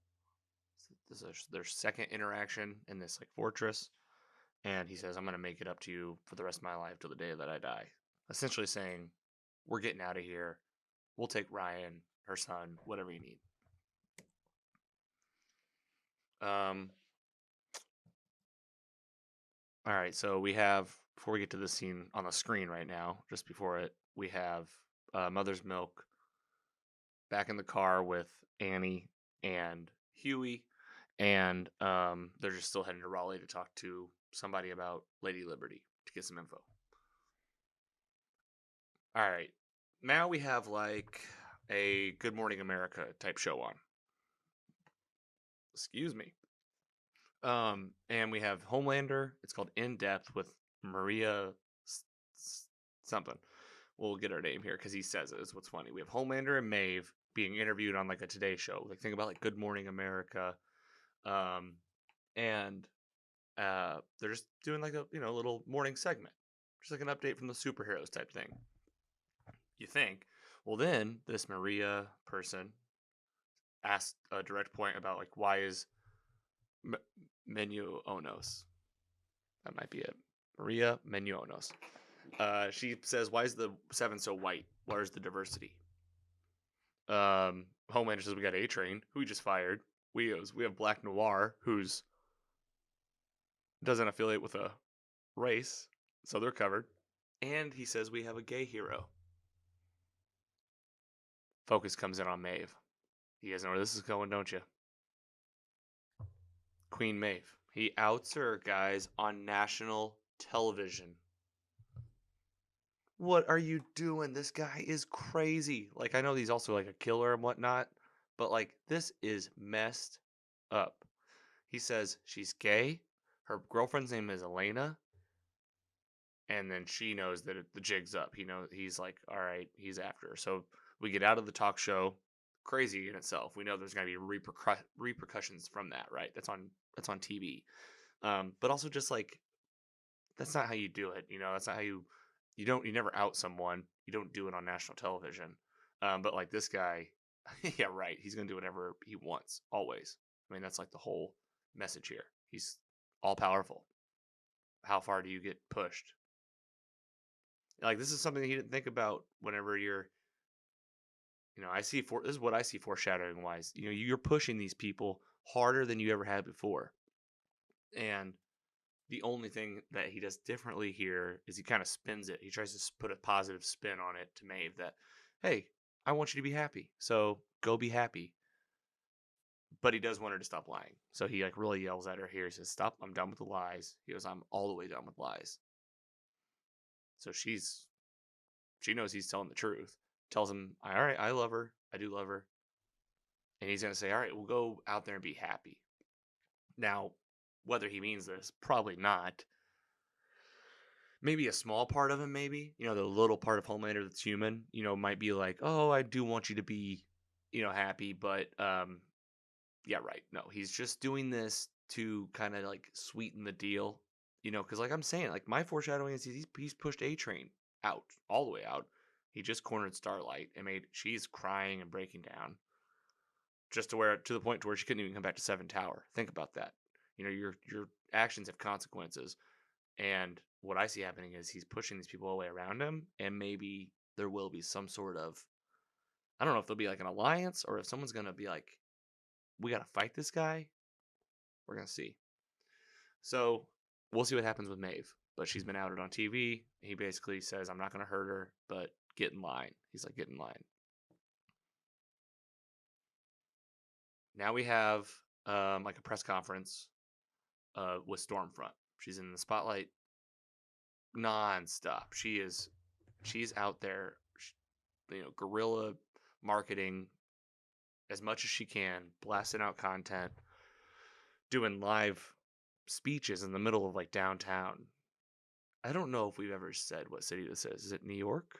This is their second interaction in this like fortress. And he says, "I'm going to make it up to you for the rest of my life till the day that I die." Essentially saying, "We're getting out of here. We'll take Ryan, her son, whatever you need." All right, so we have, before we get to this scene on the screen right now, just before it, we have Mother's Milk back in the car with Annie and Huey, and they're just still heading to Raleigh to talk to somebody about Lady Liberty to get some info. All right, now we have like a Good Morning America type show on. Excuse me. And we have Homelander. It's called In Depth with Maria something. We'll get her name here because he says it. Is what's funny. We have Homelander and Maeve being interviewed on like a Today Show. Like think about like Good Morning America, um, and they're just doing like a little morning segment, just like an update from the superheroes type thing. You think? Well, then this Maria person asked a direct point about like why is Menounos. That might be it. Maria Menounos. She says, "Why is the Seven so white? Where's the diversity?" Homelander says, "We got A-Train, who we just fired. We have Black Noir, who's doesn't affiliate with a race, so they're covered." And he says, "We have a gay hero." Focus comes in on Maeve. You guys know where this is going, don't you? Queen Maeve. He outs her, guys, on national television. What are you doing? This guy is crazy. Like, I know he's also like a killer and whatnot, but like, this is messed up. He says she's gay. Her girlfriend's name is Elena. And then she knows that the jig's up. He's like, all right, he's after her. So we get out of the talk show. Crazy in itself. We know there's going to be repercussions from that, right? That's on TV. But also just like that's not how you do it. That's not how you never out someone. You don't do it on national television. But like this guy, yeah, right. He's gonna do whatever he wants always. I mean, that's like the whole message here. He's all powerful. How far do you get pushed? Like this is something he didn't think about whenever you're. This is what I see foreshadowing wise. You're pushing these people harder than you ever had before, and the only thing that he does differently here is he kind of spins it. He tries to put a positive spin on it to Maeve that, hey, I want you to be happy. So go be happy. But he does want her to stop lying. So he like really yells at her here. He says, "Stop, I'm done with the lies." He goes, "I'm all the way done with lies." So she knows he's telling the truth. Tells him, "All right, I love her. I do love her." And he's going to say, "All right, we'll go out there and be happy." Now, whether he means this, probably not. Maybe a small part of him, maybe, the little part of Homelander that's human, might be like, oh, I do want you to be, happy. But, yeah, right. No, he's just doing this to kind of like sweeten the deal, because like I'm saying, like my foreshadowing is he's pushed A-Train out, all the way out. He just cornered Starlight and she's crying and breaking down just to the point to where she couldn't even come back to Seven Tower. Think about that. Your actions have consequences. And what I see happening is he's pushing these people away around him, and maybe there will be some sort of I don't know if there'll be like an alliance or if someone's gonna be like, we gotta fight this guy. We're gonna see. So we'll see what happens with Maeve. But she's been outed on TV. He basically says, I'm not gonna hurt her, but get in line. He's like, get in line. Now we have like a press conference with Stormfront. She's in the spotlight nonstop. She's out there, guerrilla marketing as much as she can, blasting out content, doing live speeches in the middle of like downtown. I don't know if we've ever said what city this is. Is it New York?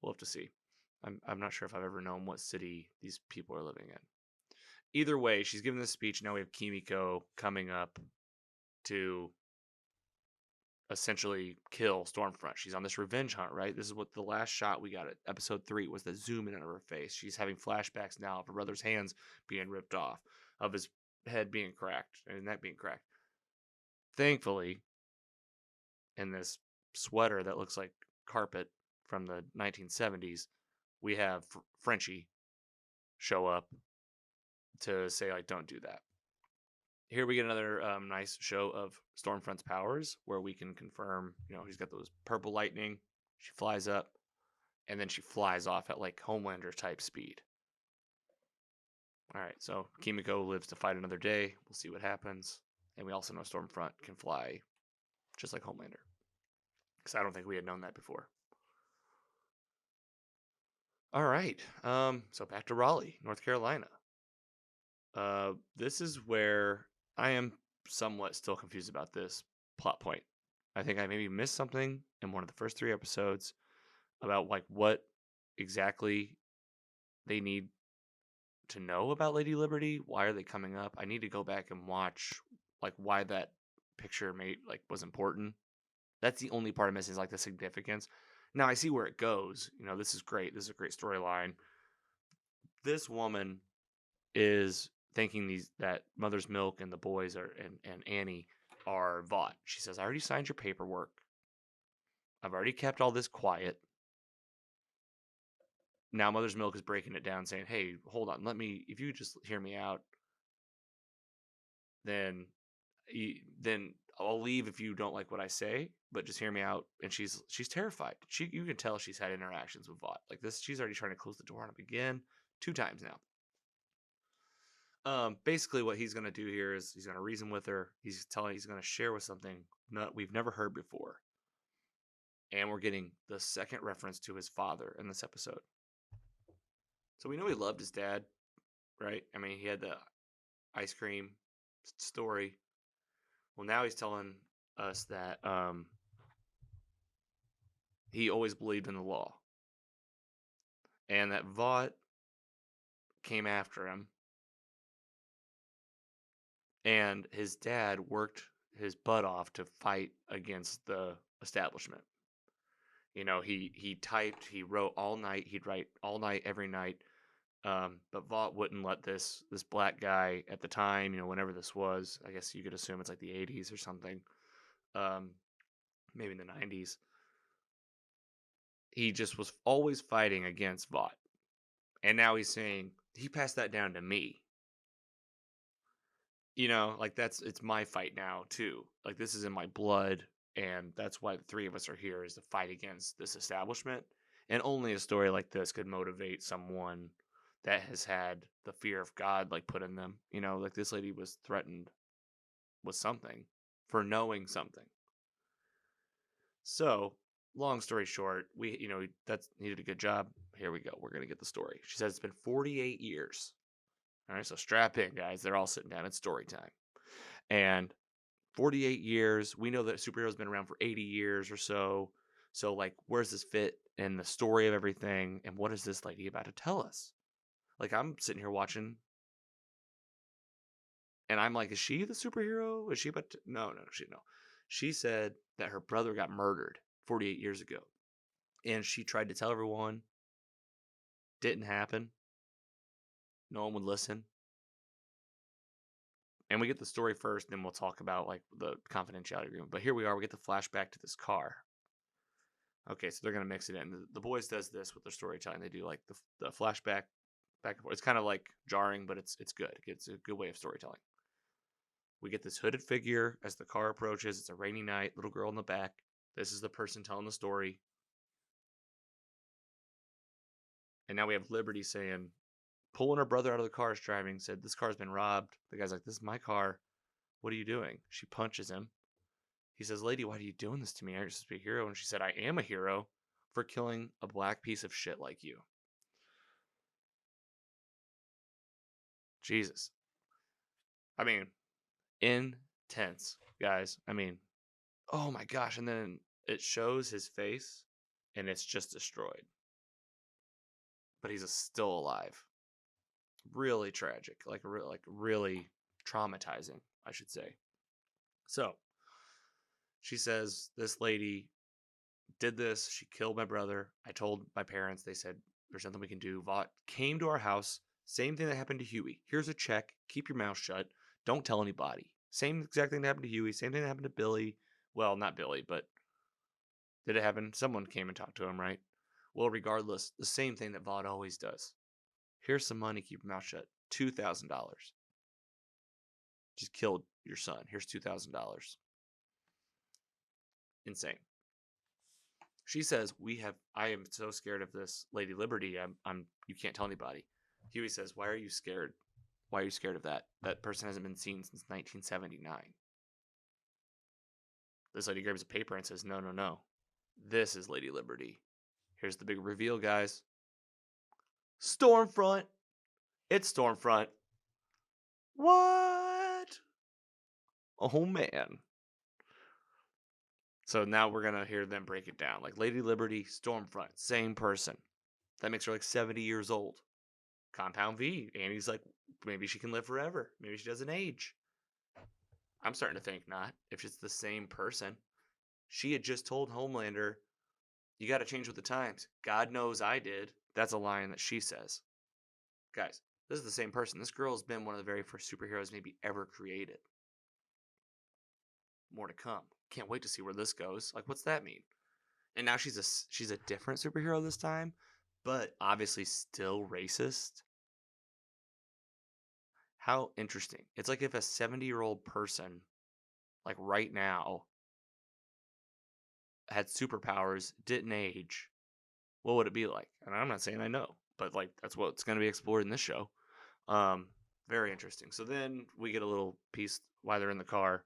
We'll have to see. I'm not sure if I've ever known what city these people are living in. Either way, she's giving this speech. Now we have Kimiko coming up to essentially kill Stormfront. She's on this revenge hunt, right? This is what the last shot we got at episode 3 was the zoom in on her face. She's having flashbacks now of her brother's hands being ripped off, of his head being cracked and neck being cracked. Thankfully, in this sweater that looks like carpet from the 1970s, we have Frenchie show up to say like, don't do that. Here we get another nice show of Stormfront's powers where we can confirm, he's got those purple lightning. She flies up and then she flies off at like Homelander type speed. All right, so Kimiko lives to fight another day. We'll see what happens. And we also know Stormfront can fly just like Homelander. Because I don't think we had known that before. All right, so back to Raleigh, North Carolina. This is where I am somewhat still confused about this plot point. I think I maybe missed something in one of the first 3 episodes about like what exactly they need to know about Lady Liberty. Why are they coming up? I need to go back and watch like why that picture made like was important. That's the only part I'm missing is like the significance. Now I see where it goes. This is great. This is a great storyline. This woman is thinking that Mother's Milk and the boys and Annie are Vought. She says, "I already signed your paperwork. I've already kept all this quiet." Now Mother's Milk is breaking it down, saying, "Hey, hold on. If you just hear me out, then then I'll leave if you don't like what I say, but just hear me out." And she's terrified. You can tell she's had interactions with Vought like this. She's already trying to close the door on him again, 2 times now. Basically, what he's gonna do here is he's gonna reason with her. He's gonna share with something we've never heard before, and we're getting the second reference to his father in this episode. So we know he loved his dad, right? I mean, he had the ice cream story. Well, now he's telling us that he always believed in the law, and that Vought came after him, and his dad worked his butt off to fight against the establishment. He typed, he wrote all night. He'd write all night every night. But Vought wouldn't let this black guy at the time, whenever this was. I guess you could assume it's like the 80s or something, um, maybe in the 90s. He just was always fighting against Vought, and now he's saying he passed that down to me. Like it's my fight now too. Like this is in my blood, and that's why the three of us are here is to fight against this establishment. And only a story like this could motivate someone that has had the fear of God like put in them. Like this lady was threatened with something for knowing something. So, long story short, he did a good job. Here we go. We're gonna get the story. She says it's been 48 years. All right, so strap in, guys. They're all sitting down. It's story time. And 48 years. We know that superheroes been around for 80 years or so. So, like, where's this fit in the story of everything? And what is this lady about to tell us? Like, I'm sitting here watching, and I'm like, is she the superhero? Is she about to? No. She said that her brother got murdered 48 years ago. And she tried to tell everyone. Didn't happen. No one would listen. And we get the story first, then we'll talk about like the confidentiality agreement. But here we are. We get the flashback to this car. Okay, so they're gonna mix it in. The boys does this with their storytelling. They do like the flashback back and forth. It's kind of like jarring, but it's good. It's a good way of storytelling. We get this hooded figure as the car approaches. It's a rainy night. Little girl in the back. This is the person telling the story. And now we have Liberty saying, pulling her brother out of the car is driving. Said this car's been robbed. The guy's like, this is my car. What are you doing? She punches him. He says, lady, why are you doing this to me? Aren't you supposed to be a hero? And she said, I am a hero for killing a black piece of shit like you. Jesus. I mean, intense, guys. I mean, oh my gosh. And then it shows his face and it's just destroyed. But he's still alive. Really tragic. Like really traumatizing, I should say. So she says, this lady did this. She killed my brother. I told my parents. They said, there's nothing we can do. Vought came to our house. Same thing that happened to Huey. Here's a check. Keep your mouth shut. Don't tell anybody. Same exact thing that happened to Huey. Same thing that happened to Billy. Well, not Billy, but did it happen? Someone came and talked to him, right? Well, regardless, the same thing that Vought always does. Here's some money. Keep your mouth shut. $2,000. Just killed your son. Here's $2,000. Insane. She says, I am so scared of this Lady Liberty. you can't tell anybody. Huey says, why are you scared? Why are you scared of that? That person hasn't been seen since 1979. This lady grabs a paper and says, no. This is Lady Liberty. Here's the big reveal, guys. Stormfront. It's Stormfront. What? Oh man. So now we're gonna hear them break it down. Like Lady Liberty, Stormfront, same person. That makes her like 70 years old. Compound V, Annie's like, maybe she can live forever. Maybe she doesn't age. I'm starting to think not. If it's the same person, she had just told Homelander, "You got to change with the times." God knows I did. That's a line that she says. Guys, this is the same person. This girl has been one of the very first superheroes maybe ever created. More to come. Can't wait to see where this goes. Like, what's that mean? And now she's a different superhero this time, but obviously still racist. How interesting. It's like if a 70-year-old person, like right now, had superpowers, didn't age, what would it be like? And I'm not saying I know, but like that's what's going to be explored in this show. Um, Very interesting. So then we get a little piece while they're in the car.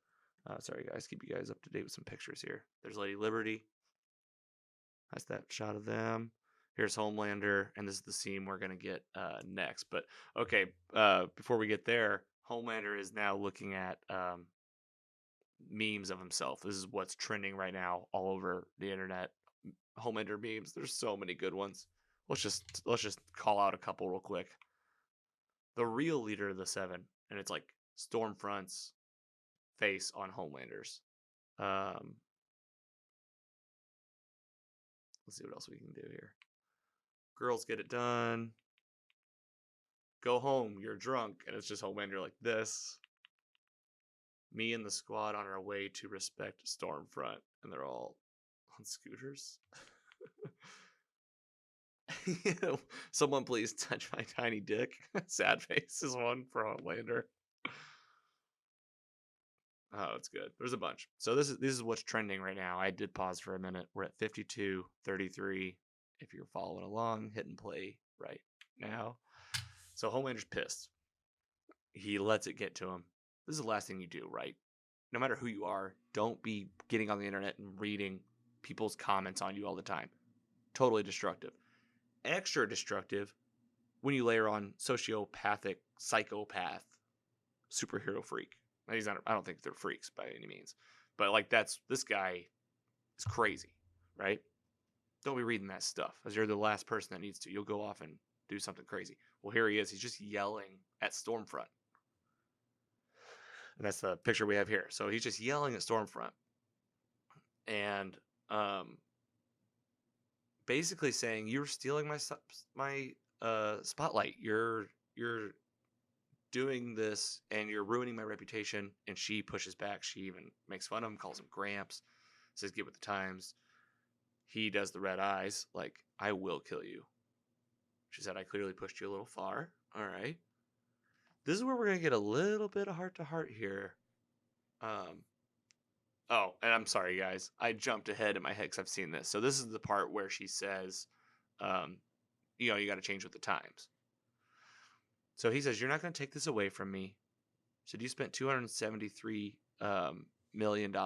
Sorry guys, keep you guys up to date with some pictures here. There's Lady Liberty. That's that shot of them. Here's Homelander, and this is the scene we're gonna get next. But okay, before we get there, Homelander is now looking at memes of himself. This is what's trending right now all over the internet. Homelander memes. There's so many good ones. Let's just call out a couple real quick. The real leader of the Seven, and it's like Stormfront's face on Homelander's. Um, let's see what else we can do here. Girls get it done. Go home, you're drunk, and it's just Homelander like this. Me and the squad on our way to respect Stormfront, and they're all on scooters. Someone please touch my tiny dick. Sad face is one for Homelander. Oh, it's good. There's a bunch. So this is what's trending right now. I did pause for a minute. We're at 52:33. If you're following along, hit and play right now. So Homelander's pissed. He lets it get to him. This is the last thing you do, right? No matter who you are, don't be getting on the internet and reading people's comments on you all the time. Totally destructive. Extra destructive when you layer on sociopathic, psychopath, superhero freak. He's not, I don't think they're freaks by any means, but like this guy is crazy, right? Don't be reading that stuff, as you're the last person that needs to. You'll go off and do something crazy. Well, here he is. He's just yelling at Stormfront, and that's the picture we have here. So he's just yelling at Stormfront, and basically saying, "You're stealing my spotlight. You're doing this and you're ruining my reputation." And she pushes back. She even makes fun of him, calls him Gramps, says get with the times. He does the red eyes, like, I will kill you. She said, I clearly pushed you a little far. All right. This is where we're going to get a little bit of heart to heart here. Oh, and I'm sorry, guys. I jumped ahead in my head because I've seen this. So this is the part where she says, you got to change with the times. So he says, you're not going to take this away from me. Said you spent $273 million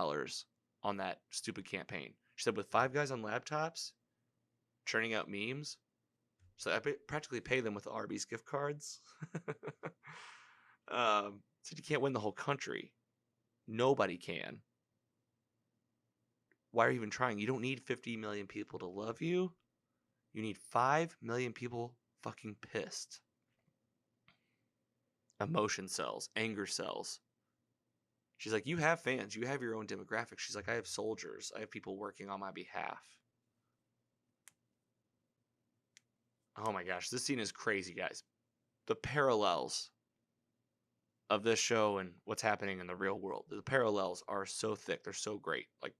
on that stupid campaign. She said, with 5 guys on laptops churning out memes. So I practically pay them with Arby's gift cards. Said you can't win the whole country. Nobody can. Why are you even trying? You don't need 50 million people to love you. You need 5 million people fucking pissed. Emotion cells, anger cells. She's like, you have fans. You have your own demographic. She's like, I have soldiers. I have people working on my behalf. Oh my gosh, this scene is crazy, guys. The parallels of this show and what's happening in the real world, the parallels are so thick. They're so great, like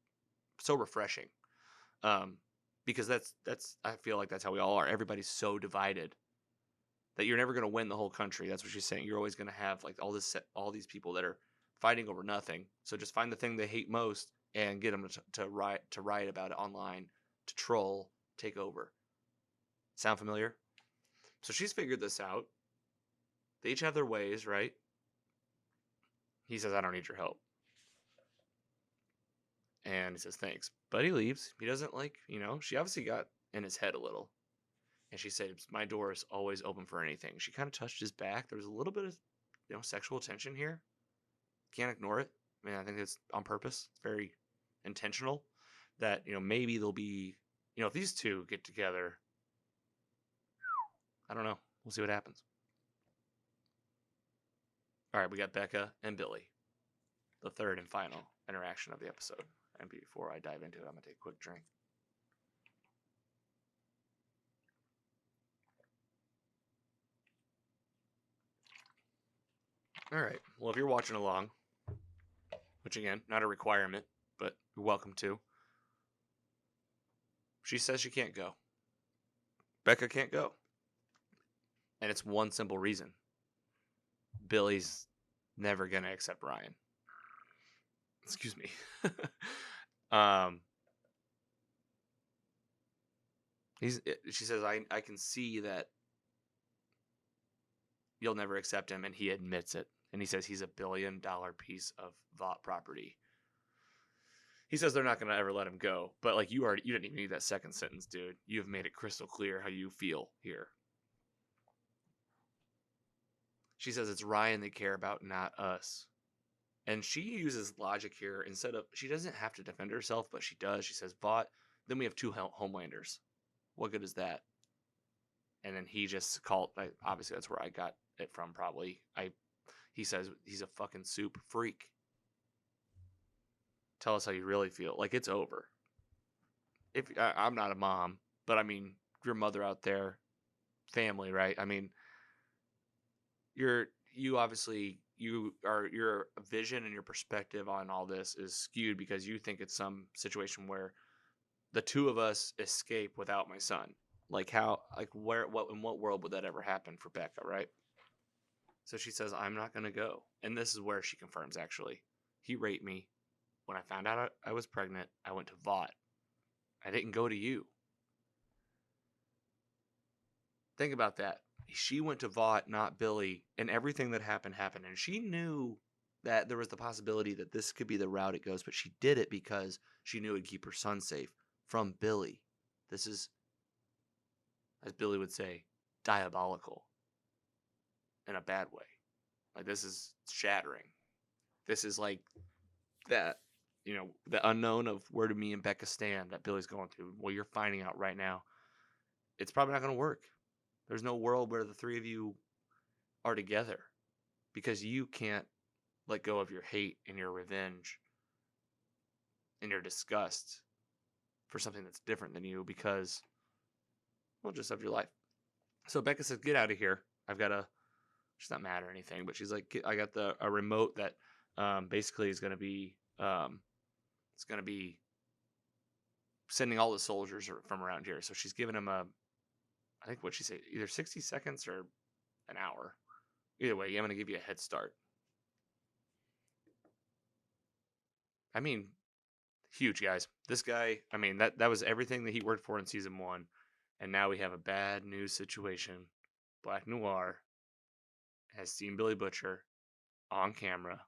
so refreshing. Because that's I feel like that's how we all are. Everybody's so divided that you're never going to win the whole country. That's what she's saying. You're always going to have like all these people that are fighting over nothing. So just find the thing they hate most and get them to write about it online, to troll, take over. Sound familiar? So she's figured this out. They each have their ways, right? He says, I don't need your help. And he says, thanks. But he leaves. He doesn't she obviously got in his head a little. And she said, my door is always open for anything. She kind of touched his back. There was a little bit of sexual tension here. Can't ignore it. I mean, I think it's on purpose. It's very intentional that, maybe there'll be, if these two get together, I don't know. We'll see what happens. All right, we got Becca and Billy, the third and final interaction of the episode. And before I dive into it, I'm going to take a quick drink. All right. Well, if you're watching along, which again, not a requirement, but you're welcome to. She says she can't go. Becca can't go. And it's one simple reason. Billy's never going to accept Ryan. Excuse me. She says, I can see that you'll never accept him, and he admits it. And he says he's $1 billion piece of Vought property. He says they're not going to ever let him go. But like you didn't even need that second sentence, dude. You've made it crystal clear how you feel here. She says it's Ryan they care about, not us. And she uses logic here instead of, she doesn't have to defend herself, but she does. She says, Vought, then we have 2 Homelanders. What good is that? And then he just called, obviously that's where I got it from probably. He says he's a fucking soup freak. Tell us how you really feel. Like, it's over. I'm not a mom, but I mean, your mother out there, family, right? I mean, your vision and your perspective on all this is skewed because you think it's some situation where the 2 of us escape without my son. Like how, like where, what, in what world would that ever happen for Becca, right? So she says, I'm not going to go. And this is where she confirms, actually. He raped me. When I found out I was pregnant, I went to Vought. I didn't go to you. Think about that. She went to Vought, not Billy, and everything that happened. And she knew that there was the possibility that this could be the route it goes, but she did it because she knew it would keep her son safe from Billy. This is, as Billy would say, diabolical in a bad way. Like, this is shattering. This is like that, the unknown of where do me and Becca stand that Billy's going through. Well, you're finding out right now. It's probably not going to work. There's no world where the 3 of you are together because you can't let go of your hate and your revenge and your disgust for something that's different than you because, well, just of your life. So Becca says, get out of here. She's not mad or anything, but she's like, I got a remote that basically is going to be, it's going to be sending all the soldiers from around here. So she's giving him I think what she said, either 60 seconds or an hour. Either way, I'm going to give you a head start. I mean, huge, guys. This guy, I mean, that was everything that he worked for in season 1. And now we have a bad news situation. Black Noir has seen Billy Butcher on camera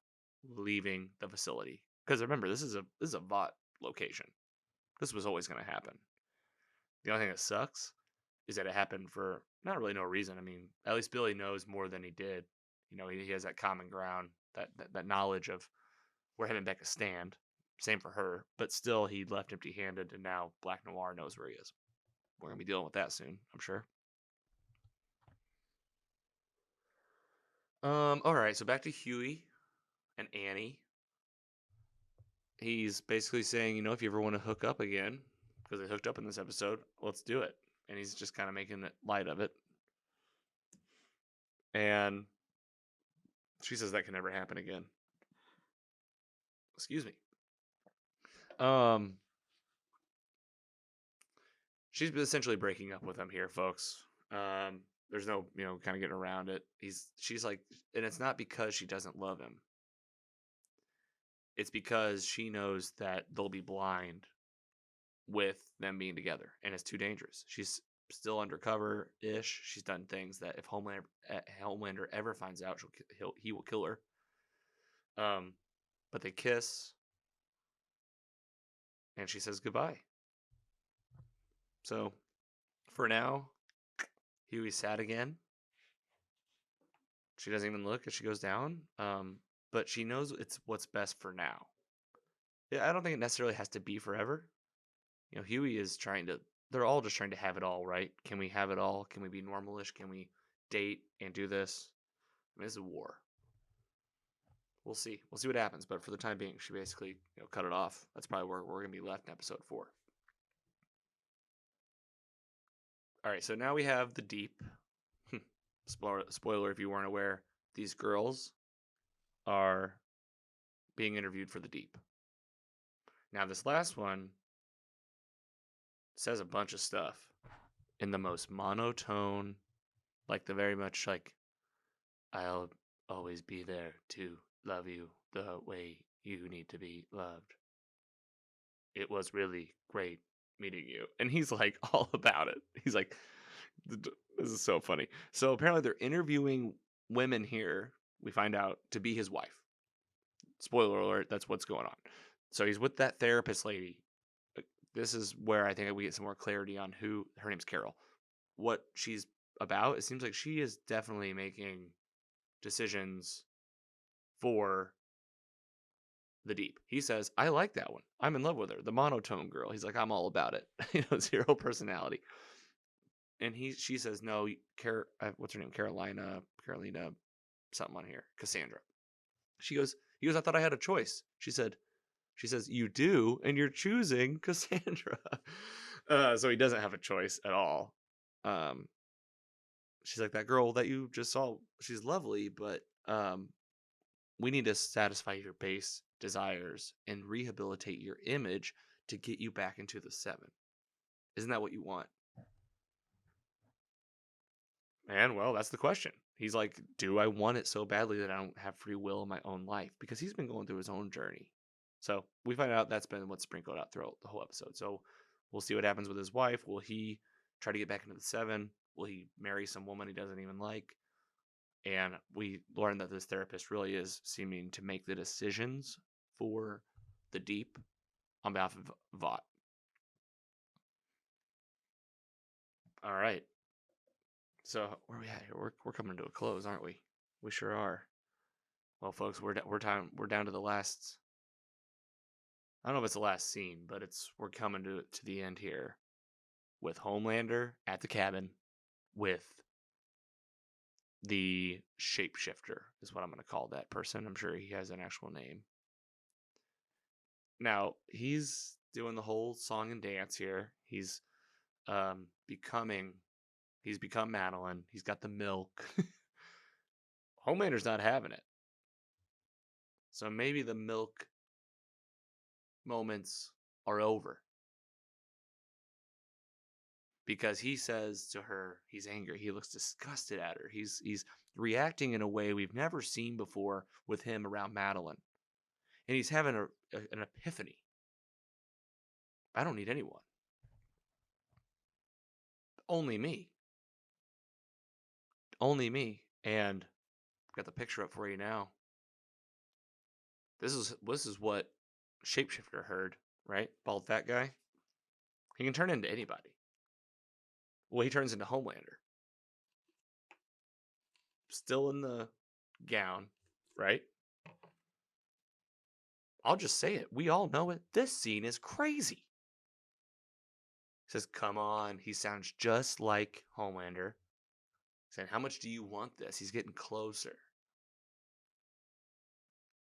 leaving the facility. Because remember, this is a Vought location. This was always going to happen. The only thing that sucks is that it happened for not really no reason. I mean, at least Billy knows more than he did. He has that common ground, that knowledge of where him and Becca stand. Same for her, but still he left empty-handed, and now Black Noir knows where he is. We're going to be dealing with that soon, I'm sure. All right, so back to Huey and Annie. He's basically saying, if you ever want to hook up again, because they hooked up in this episode, let's do it. And he's just kind of making light of it. And she says that can never happen again. Excuse me. She's essentially breaking up with him here, folks. There's no, kind of getting around it. She's like, and it's not because she doesn't love him. It's because she knows that they'll be blind with them being together, and it's too dangerous. She's still undercover-ish. She's done things that if Homelander ever finds out, he will kill her. But they kiss, and she says goodbye. So, for now, Huey's sad again. She doesn't even look as she goes down. But she knows it's what's best for now. Yeah, I don't think it necessarily has to be forever. Huey is trying to. They're all just trying to have it all, right? Can we have it all? Can we be normalish? Can we date and do this? I mean, this is a war. We'll see. We'll see what happens. But for the time being, she basically cut it off. That's probably where we're gonna be left in episode 4. All right, so now we have the Deep. Spoiler if you weren't aware, these girls are being interviewed for the Deep. Now, this last one says a bunch of stuff in the most monotone, like the very much like, I'll always be there to love you the way you need to be loved. It was really great meeting you. And he's like all about it. He's like, this is so funny. So apparently they're interviewing women here, we find out, to be his wife. Spoiler alert, that's what's going on. So he's with that therapist lady. This is where I think we get some more clarity on who her name's Carol. What she's about, it seems like she is definitely making decisions for the Deep. He says, I like that one. I'm in love with her. The monotone girl. He's like, I'm all about it. Zero personality. And she says, no, what's her name? Carolina, something on here. Cassandra. He goes, I thought I had a choice. She says, you do, and you're choosing Cassandra. So he doesn't have a choice at all. She's like, that girl that you just saw, she's lovely, but we need to satisfy your base desires and rehabilitate your image to get you back into the 7. Isn't that what you want? And well, that's the question. He's like, do I want it so badly that I don't have free will in my own life? Because he's been going through his own journey. So we find out that's been what's sprinkled out throughout the whole episode. So we'll see what happens with his wife. Will he try to get back into the 7? Will he marry some woman he doesn't even like? And we learn that this therapist really is seeming to make the decisions for the Deep on behalf of Vought. All right. So where are we at here? We're coming to a close, aren't we? We sure are. Well, folks, we're down to the last. I don't know if it's the last scene, but we're coming to the end here, with Homelander at the cabin with the shapeshifter, is what I'm going to call that person. I'm sure he has an actual name. Now he's doing the whole song and dance here. He's become Madeline. He's got the milk. Homelander's not having it. So maybe the milk moments are over. Because he says to her, he's angry. He looks disgusted at her. He's reacting in a way we've never seen before with him around Madeline. And he's having an epiphany. I don't need anyone. Only me. Only me. And I've got the picture up for you now. This is what Shapeshifter heard, right? Bald fat guy. He can turn into anybody. Well, he turns into Homelander. Still in the gown, right? I'll just say it. We all know it. This scene is crazy. He says, come on. He sounds just like Homelander. Saying, how much do you want this? He's getting closer.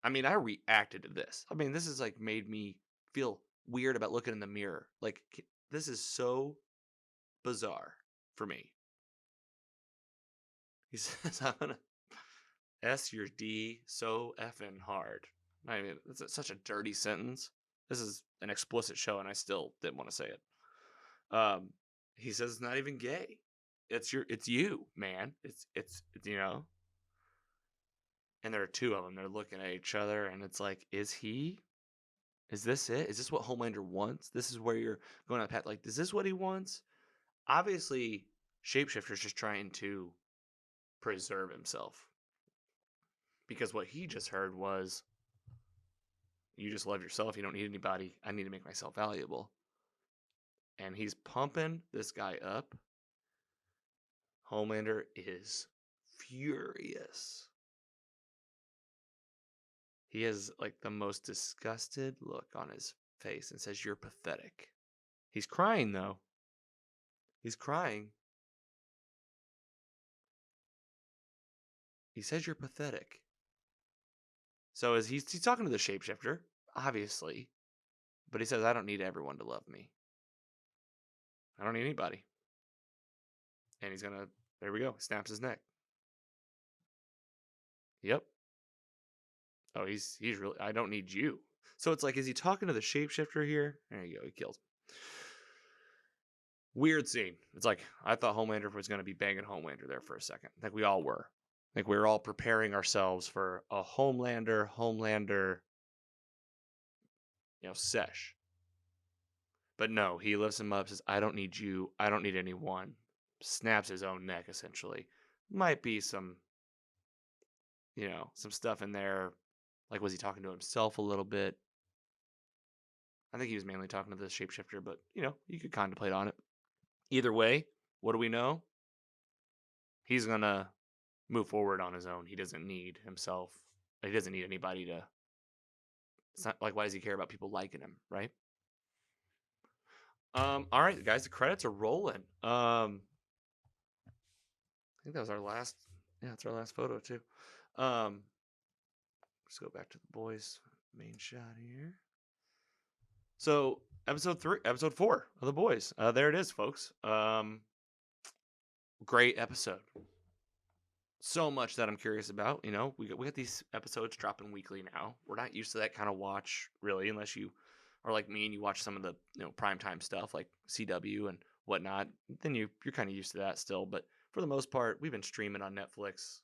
I mean, I reacted to this. I mean, this is like made me feel weird about looking in the mirror. Like, this is so bizarre for me. He says, I'm going to S your D so effing hard. I mean, it's such a dirty sentence. This is an explicit show, and I still didn't want to say it. He says it's not even gay. It's you, man. It's And there are 2 of them. They're looking at each other, and it's like, is this it? Is this what Homelander wants? This is where you're going on the path. Like, is this what he wants? Obviously, Shapeshifter's just trying to preserve himself. Because what he just heard was, you just love yourself. You don't need anybody. I need to make myself valuable. And he's pumping this guy up. Homelander is furious. He has like the most disgusted look on his face and says, "You're pathetic." He's crying though. He's crying. He says, "You're pathetic." So as he's talking to the shapeshifter, obviously, but he says, "I don't need everyone to love me. I don't need anybody." And he's gonna. There we go. Snaps his neck. Yep. Oh, he's really. I don't need you. So it's like, is he talking to the shapeshifter here? There you go. He kills him. Weird scene. It's like I thought Homelander was going to be banging Homelander there for a second. Like we all were. Like we were all preparing ourselves for a Homelander, sesh. But no, he lifts him up, says, "I don't need you. I don't need anyone." Snaps his own neck, essentially. Might be some, some stuff in there. Like, was he talking to himself a little bit? I think he was mainly talking to the shapeshifter, but, you could contemplate on it. Either way, what do we know? He's going to move forward on his own. He doesn't need himself. He doesn't need anybody to. It's not like, why does he care about people liking him, right? All right, guys, the credits are rolling. I think that was our last. Yeah, it's our last photo too. Let's go back to the boys' main shot here. So episode 4 of the boys. There it is, folks. Great episode. So much that I'm curious about. We got these episodes dropping weekly now. We're not used to that kind of watch really, unless you are like me and you watch some of the primetime stuff like CW and whatnot. Then you're kind of used to that still. But for the most part, we've been streaming on Netflix,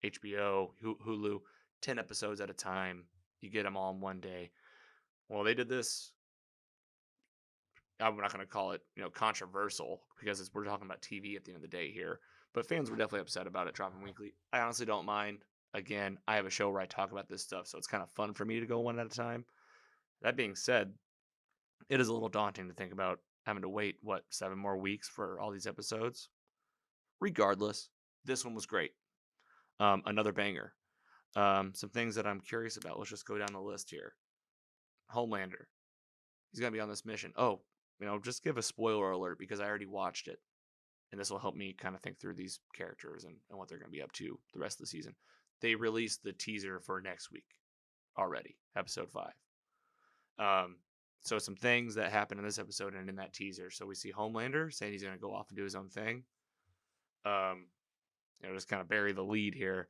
HBO, Hulu, 10 episodes at a time. You get them all in one day. Well, they did this. I'm not going to call it, controversial because we're talking about TV at the end of the day here. But fans were definitely upset about it dropping weekly. I honestly don't mind. Again, I have a show where I talk about this stuff, so it's kind of fun for me to go one at a time. That being said, it is a little daunting to think about having to wait, 7 more weeks for all these episodes. Regardless, this one was great. Another banger. Some things that I'm curious about. Let's just go down the list here. Homelander. He's going to be on this mission. Oh, just give a spoiler alert because I already watched it. And this will help me kind of think through these characters and what they're going to be up to the rest of the season. They released the teaser for next week already, episode 5. So some things that happen in this episode and in that teaser. So we see Homelander saying he's going to go off and do his own thing. Just kind of bury the lead here.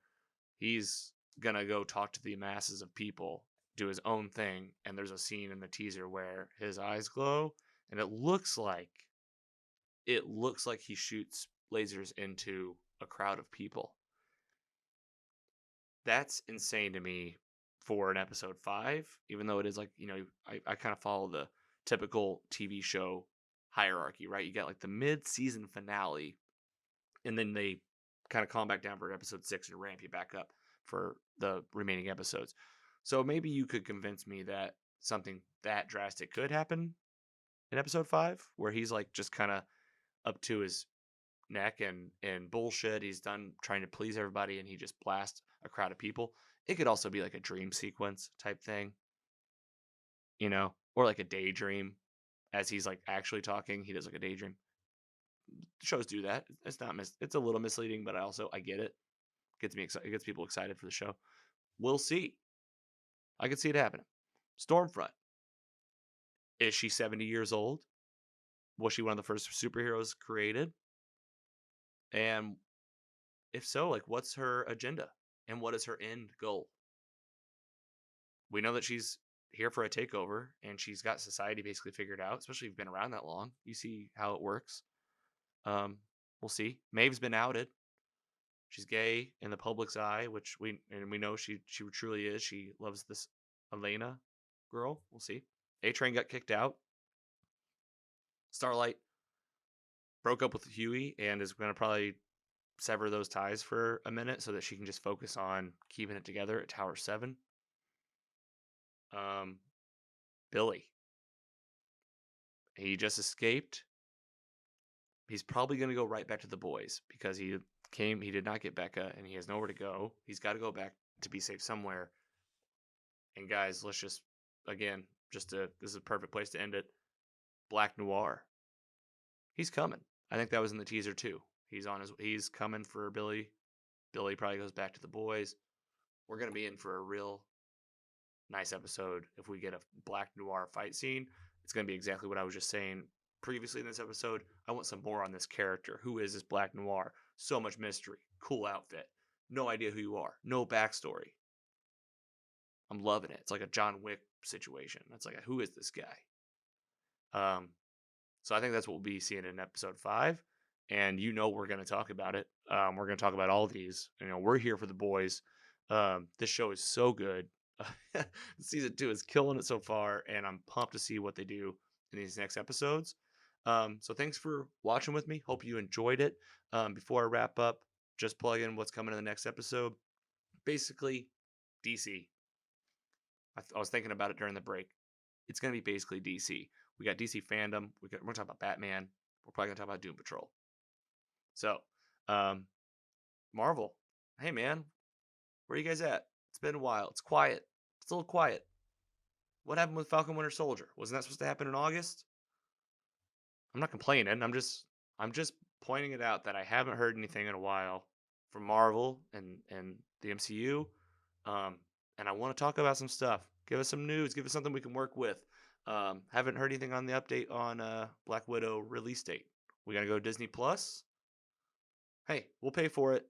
He's going to go talk to the masses of people, do his own thing. And there's a scene in the teaser where his eyes glow and it looks like he shoots lasers into a crowd of people. That's insane to me for an episode 5, even though it is like, I kind of follow the typical TV show hierarchy, right? You got like the mid-season finale, and then they kind of calm back down for episode 6 and ramp you back up for the remaining episodes. So maybe you could convince me that something that drastic could happen in episode 5, where he's like just kind of up to his neck and bullshit. He's done trying to please everybody and he just blasts a crowd of people. It could also be like a dream sequence type thing, or like a daydream as he's like actually talking. He does like a daydream. Shows do that. It's a little misleading, but I get it. Gets me excited. It gets people excited for the show. We'll see. I could see it happening. Stormfront. Is she 70 years old? Was she one of the first superheroes created? And if so, like, what's her agenda and what is her end goal? We know that she's here for a takeover and she's got society basically figured out, especially if you've been around that long. You see how it works. We'll see. Maeve's been outed. She's gay in the public's eye, which we know she truly is. She loves this Elena girl. We'll see. A-Train got kicked out. Starlight broke up with Huey and is going to probably sever those ties for a minute so that she can just focus on keeping it together at Tower 7. Billy. He just escaped. He's probably going to go right back to the boys because he did not get Becca and he has nowhere to go. He's got to go back to be safe somewhere. And guys, let's just again, this is a perfect place to end it. Black Noir. He's coming. I think that was in the teaser too. He's coming for Billy. Billy probably goes back to the boys. We're gonna be in for a real nice episode if we get a Black Noir fight scene. It's gonna be exactly what I was just saying previously in this episode. I want some more on this character. Who is this Black Noir? So much mystery. Cool outfit. No idea who you are. No backstory. I'm loving it. It's like a John Wick situation. It's like, who is this guy? So I think that's what we'll be seeing in episode 5. And we're going to talk about it. We're going to talk about all these. We're here for the boys. This show is so good. Season 2 is killing it so far, and I'm pumped to see what they do in these next episodes. So thanks for watching with me. Hope you enjoyed it. Before I wrap up, just plug in what's coming in the next episode. Basically, DC. I was thinking about it during the break. It's going to be basically DC. We got DC fandom. We're going to talk about Batman. We're probably going to talk about Doom Patrol. So, Marvel. Hey, man. Where are you guys at? It's been a while. It's quiet. It's a little quiet. What happened with Falcon Winter Soldier? Wasn't that supposed to happen in August? I'm not complaining. I'm just pointing it out that I haven't heard anything in a while from Marvel and the MCU. And I want to talk about some stuff. Give us some news. Give us something we can work with. Haven't heard anything on the update on Black Widow release date. We gotta go Disney Plus. Hey, we'll pay for it.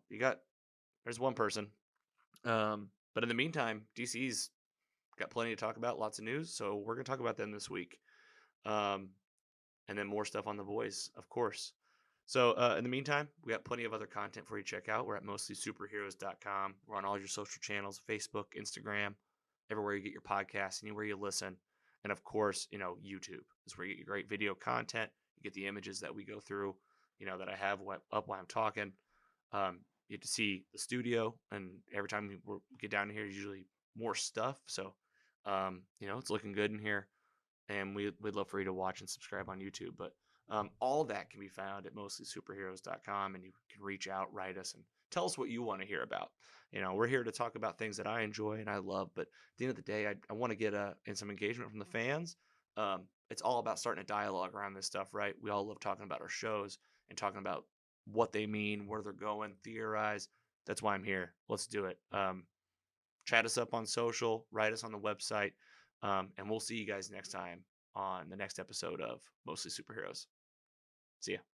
There's one person. But in the meantime, DC's got plenty to talk about. Lots of news, so we're gonna talk about them this week. And then more stuff on the boys, of course. So in the meantime, we got plenty of other content for you to check out. We're at mostlysuperheroes.com. We're on all your social channels, Facebook, Instagram, everywhere you get your podcasts, anywhere you listen. And of course, YouTube is where you get your great video content. You get the images that we go through, that I have up while I'm talking. You get to see the studio, and every time we get down here, usually more stuff. So, it's looking good in here. And we'd love for you to watch and subscribe on YouTube. But all that can be found at mostlysuperheroes.com, and you can reach out, write us, and tell us what you want to hear about. We're here to talk about things that I enjoy and I love, but at the end of the day, I want to get in some engagement from the fans. It's all about starting a dialogue around this stuff, right? We all love talking about our shows and talking about what they mean, where they're going, theorize. That's why I'm here. Let's do it. Chat us up on social, write us on the website. And we'll see you guys next time on the next episode of Mostly Superheroes. See ya.